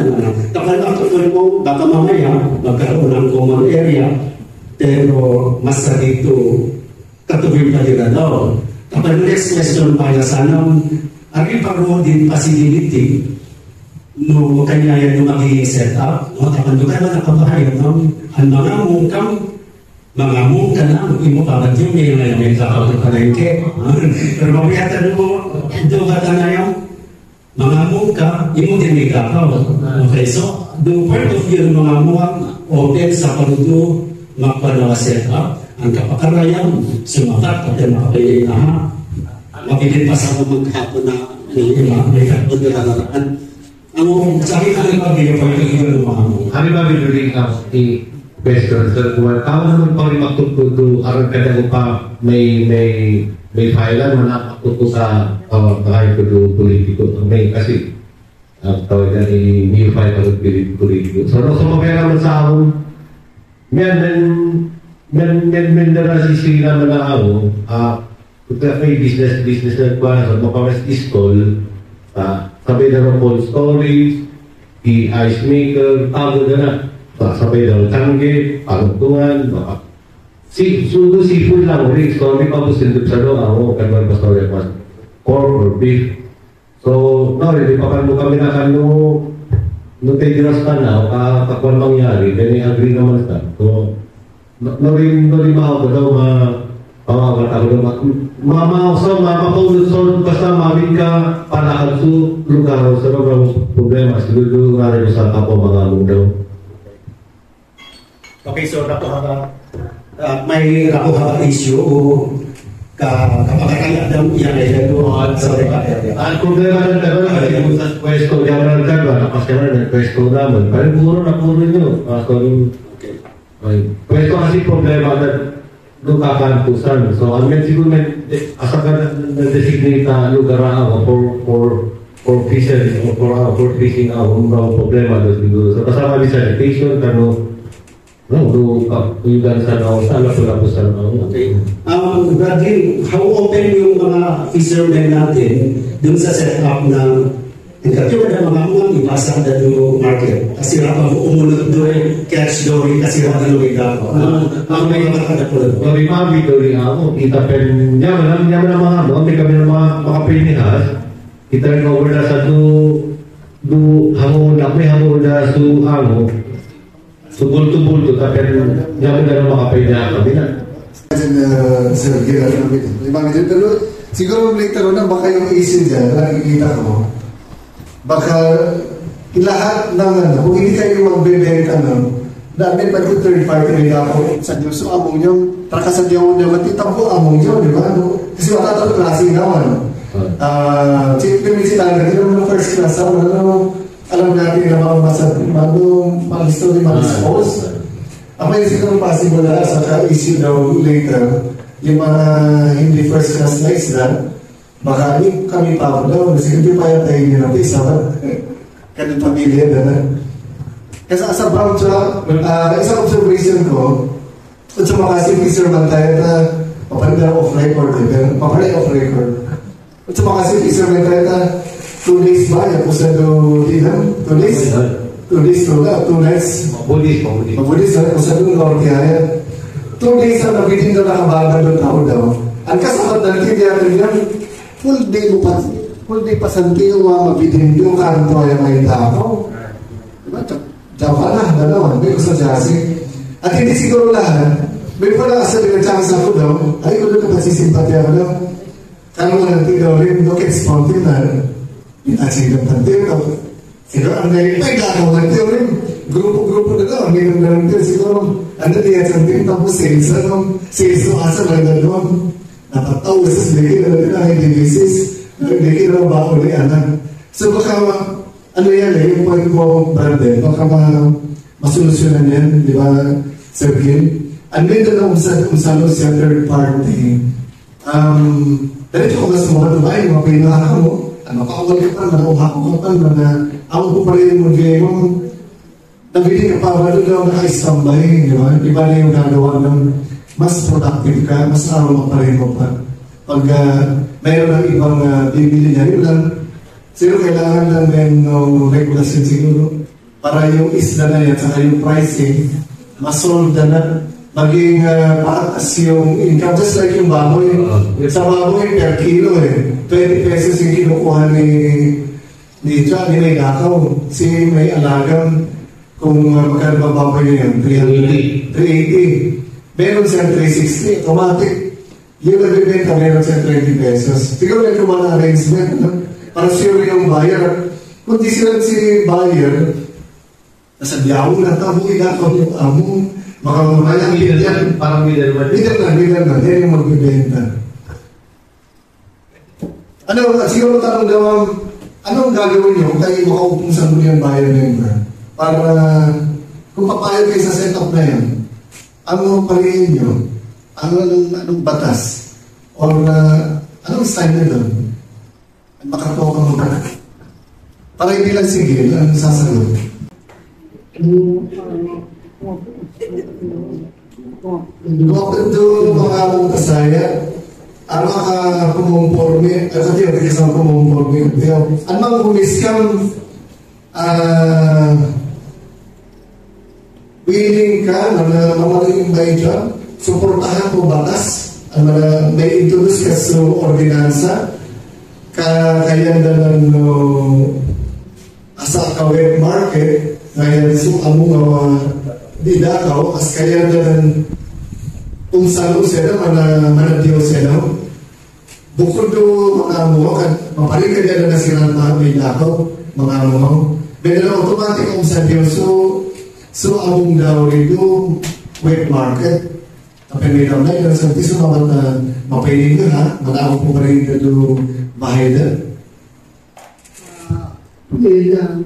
kapag actually po baka mamaya magkaroon ng common area pero mas sa dito katubig pa nila daw kapag next question pala sana ang pag-road din facility no kanya yan yung magiging setup makapandukan na nakabahayan ang mga mungka na imo pabat yung may kakapag palengke pero mabiyatan mo doon ka na yung mga mungka imo din may kakao okay so the part of your mga muwang open sa panudo magpanawa setup ang kapakarayan sumakat at makapilin na mabilin pa sa maghapon na may kapon na naraan. Ang sabi ka rin mabilin pa yung mga mo. Kami ba binuling the question sa kuwan? Tama naman pa rin magtututo aron ka na pa may filean mo na magtututo sa kahit kudo politiko. May kasi tawag na new file pa rin politiko. So mapaya naman sa akong men na sisira naman na ako kung may business na kuwan sa makamas iskol sabay na ng cold storage i-ice maker tago na sabay na ng tangge pagtungan sudo seafood lang ulit so may pabusin sa doon ako kanman basta ulit mas pork or beef so hindi pa kami na no tediras ka na kakuan mangyari then agree naman sa so rin mahal ko daw mapapulot basta mawin ka panakad sa lugar sa mga problema siguro nga rin sa kapo mga daw. Okay, so may nakuha issue o kapagkakaya daw yan ay gano'n sa area. Ang problema ng tagal ay sa pwesto yaman ng tagal nakasama ng pwesto naman parang puro nyo pwesto kasi problema na doon kakantusan. So, siguro asa ka na-designate na lugar for fisheries o for fishing ang problema doon siguro. So, kasama din sanitation, yung gansan ako, sana pala po sa okay. Bradley, how open yung mga fishermen natin doon sa setup ng yung ada mga ibasa da do market kasi rapa umulot do catch dory kasi rapa do ito ang may makakada po dory mabi dory ako kita pen yaman na mga may kami na mga pinihas kita rin over na sa do hango na may hango na su hango so bulto tapi yaman na mga pinihas kami na Sir Gira pero siguro later na baka yung isin dyan nakikita ko baka lahat ng kung hindi kayo magbebenta dami pa yung third party na ako sa Diyos so among nyo trakasan nyo na matitang ko among nyo di ba kasi wala ito klase naman pinisita na hindi naman first class alam natin na mga mag-history mag-dispose ang may siguro possible na sa ka-issue daw later yung mga hindi first class na isla baka kami pa daw kasi hindi pa tayo nyo na isa kanong pamilya na kasi as a brown truck isang observation ko at sa makasing fisherman tayo na papalit off record at sa makasing fisherman tayo na 2 days ba ako sa do 2 days 2 nights mabulis ako sa do Norte 2 days na nabitin na nakabaga doon tao daw ang kasabat na natin yan full day pasanti yung mga mabitin yung kanto ay may tao. Diba? Diyan na, dalawa. May gusto Jassy. At hindi siguro lahat. May pala sa pinag-chance ako daw, ay ko doon kapasisimpati ako daw. Kano mo natin daw rin, look at spontin na. Pinasigang pantin daw. Siguro ang ngayon, ay gano'n natin rin. Grupo na daw, ang ngayon na rin siguro. Ano diyan sa atin, tapos sales no asa na gano'n. Napataw sa sila na diseases hindi na ba ulit anak so baka ano yan yung point mo brother baka masolusyonan yan di ba Sir Gil and then doon kung saan siya third party Diretso ko sa mga tumayo, mga pinaka mo, makawal ka pa, nakuha ko pa, ako ko pa rin mag-game mo, nabili ka pa, wala daw naka-istambay, di ba? Iba na yung gagawa ng mas productive ka, mas araw pa rin mo pa. Pag mayroon ng ibang bibili niya, yun lang, siguro kailangan lang din ng regulation siguro para yung isda na yan, saka yung pricing, masolve na maging paatas yung income, just like yung baboy. Sa baboy, per kilo 20 pesos yung kinukuha ni John, ni Gakaw. Si may alagang, kung magkano ba baboy na yun, 380. Meron siya 360, automatic. Yung nagbibenta, meron siya 20 pesos. Siguro may kumang arrangement, para sure yung buyer. Kung di sila si buyer, nasa biyawang na tamo, Gakaw yung amo, baka mamaya yan. Parang middleman. Middleman. Yan yung magbibenta. Siguro tanong daw, anong gagawin nyo kung tayo makaupong sa yung buyer member? Para, kung papayag kayo sa setup na yan, ano palihin nyo? Anong batas? Or anong style na doon? Makatoka mo ka. Para hindi lang sige, ang sasagot. Doon mga mong kasaya, ang mga kumumporme, at hindi yung isang kumumporme, ang mga kumiskam, willing ka na mamaling may job, suportahan po batas, may introduce ka sa ordinansa, kaya na asa ka wet market, kaya so among di Dakaw, as kaya na kung saan sila, manadiyo sila. Bukod do mga mo, mapaling ka dyan na sila may Dakaw, mga mo. Pero automatic kung saan diyo, so among daw rito, wet market. Tapi may daw na yun, sa piso mapaling ka ha, manawag po pa rin dito bahay na.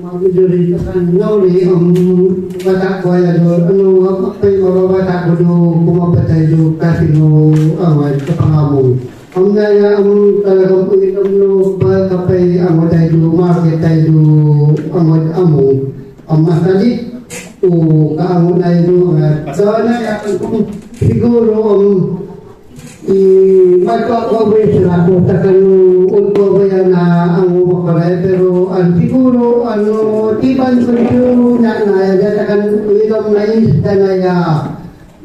Mabuduri sa kanlauli ang bata ko ay mababata ko doon pumapatay doon kasi doon awal sa pangamong. Ang daya ang talagang pulitam no kapay ang tayo doon market tayo doon among ang masalit o kaamon tayo doon at sana siguro ang mag-cooperation ako sa kanong na ang umakalay pero siguro tiban ko yun na datakan ilang na isda na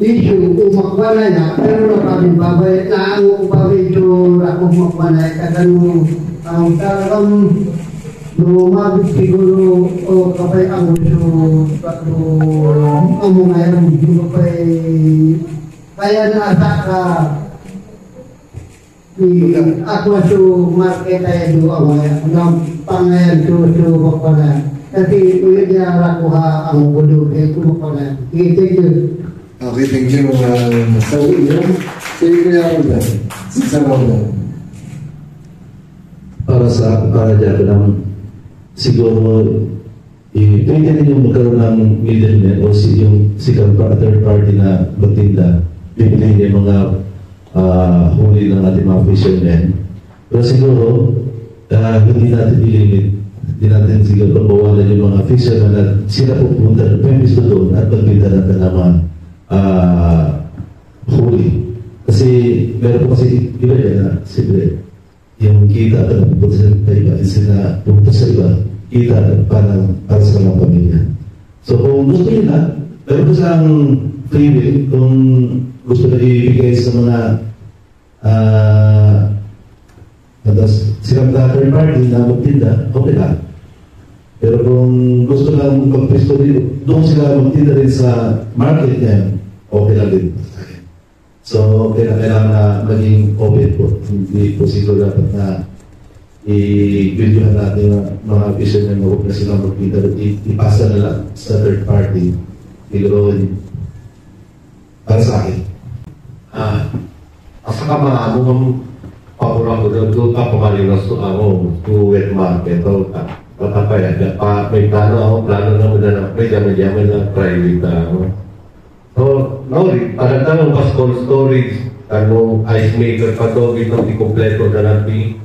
issue umakbala na pero nakabing babay na ang babay ito ako umakbala ang talagang lumabit siguro o kapay ang gusto ang mga yung kapay kaya nasa ka ako sa market ay doon ang pangayan sa pagpala. Kasi ulit niya rakuha ang budo kaya kumapala. Thank you. Okay, thank you. Sa ulo, sige ko yan ba? Sa ulo. Para dyan lang, siguro, pwede rin yung magkaroon ng middleman o yung third party na magtinda. Bibili niya mga huli ng ating mga fishermen. Pero siguro, hindi natin i-limit. Hindi natin siguro bawalan yung mga fishermen na sila pupunta ng permiso doon at pagbita natin ng mga huli. Kasi meron po kasi iba yan na siyempre yung kita at pupunta sa iba, sila pupunta sa iba, kita para sa mga pamilya. So kung gusto nila, meron po silang free will kung gusto na ibigay sa mga silang third party na magtinda, okay lang. Pero kung gusto lang magpwesto doon sila magtinda rin sa market niya, okay lang din. So, kailangan na maging open po. Hindi po siguro dapat na i-videohan natin mga fishermen na huwag na silang magtinda. Ipasa na lang sa third party. Siguro, para sa akin. Asa ka mga among paborang ko doon ka pumalinos to wet market o patapay may plano na mo na may jaman na private So, no, parang tanong pas cold storage Anong ice maker pa to, bitong ikumpleto na natin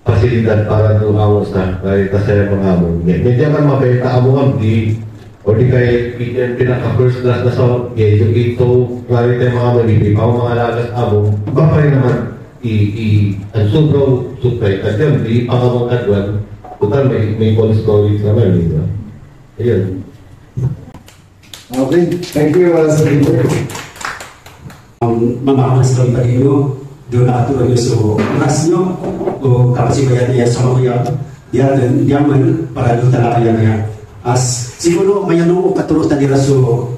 pasilidad para dumangos na kahit sa mga amon. Medyo kan mabenta amo ang di o di kaya pinaka-first class na sa medyo ito klari tayo mga malipipaw, mga lagas amo, ba pa rin naman ang sobrang supply at yan, di pangamang adwan, total may cold storage naman, di ba? Ayun. Okay, thank you, Senator. Mamakas kami pa rin doon nakatulong nyo sa oras nyo o kapasibayan niya sa mga diyaman para doon talaga yan niya. As siguro may ano katulog na nila so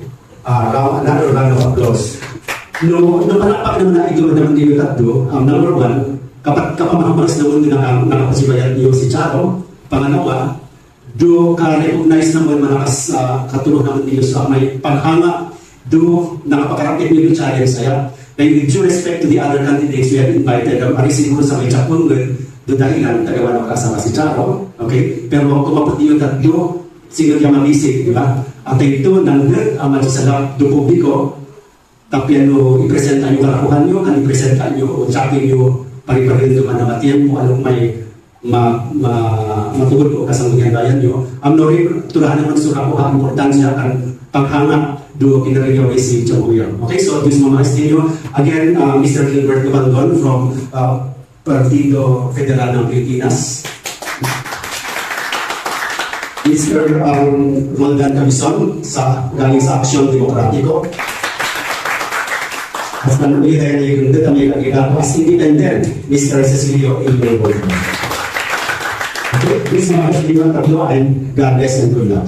round of applause. No manapak naman na ito naman din yung tatlo. Number one, kapag makamas naman din ang nakapasibayan niyo si Charo. Pangalawa, do ka-recognize naman manakas katulog naman niyo sa may panghanga do nakapakarapit niyo yung challenge saya. And with due respect to the other candidates we have invited, arisin ko sa may Chapungan, do dahilan tagawa ng kasama si Charo. Okay? Pero kung mapati yung tatlo, sino niya mabisig, di ba? At ito, nandun, ang magsasalap do publiko, tapos i-presenta nyo karakuhan nyo, kan i-presenta nyo, o checking nyo, pag-iparin naman na matiyan mo, anong may matugod o kasambugan bayan nyo. Ang nori, tulahan naman sa karakuhan, importansya, ang paghanga, do kinarinyo si Chamuyo. Okay, so this mga estinyo. Again, Mr. Gilbert Gabaldon from Partido Federal ng Pilipinas. Mr. Roldan Cabison galing sa Aksyon Demokratiko. At nanuli tayo na yung ganda kami as independent, Mr. Cecilio Ingo. Okay, please mga estinyo tatlo and God bless and good luck.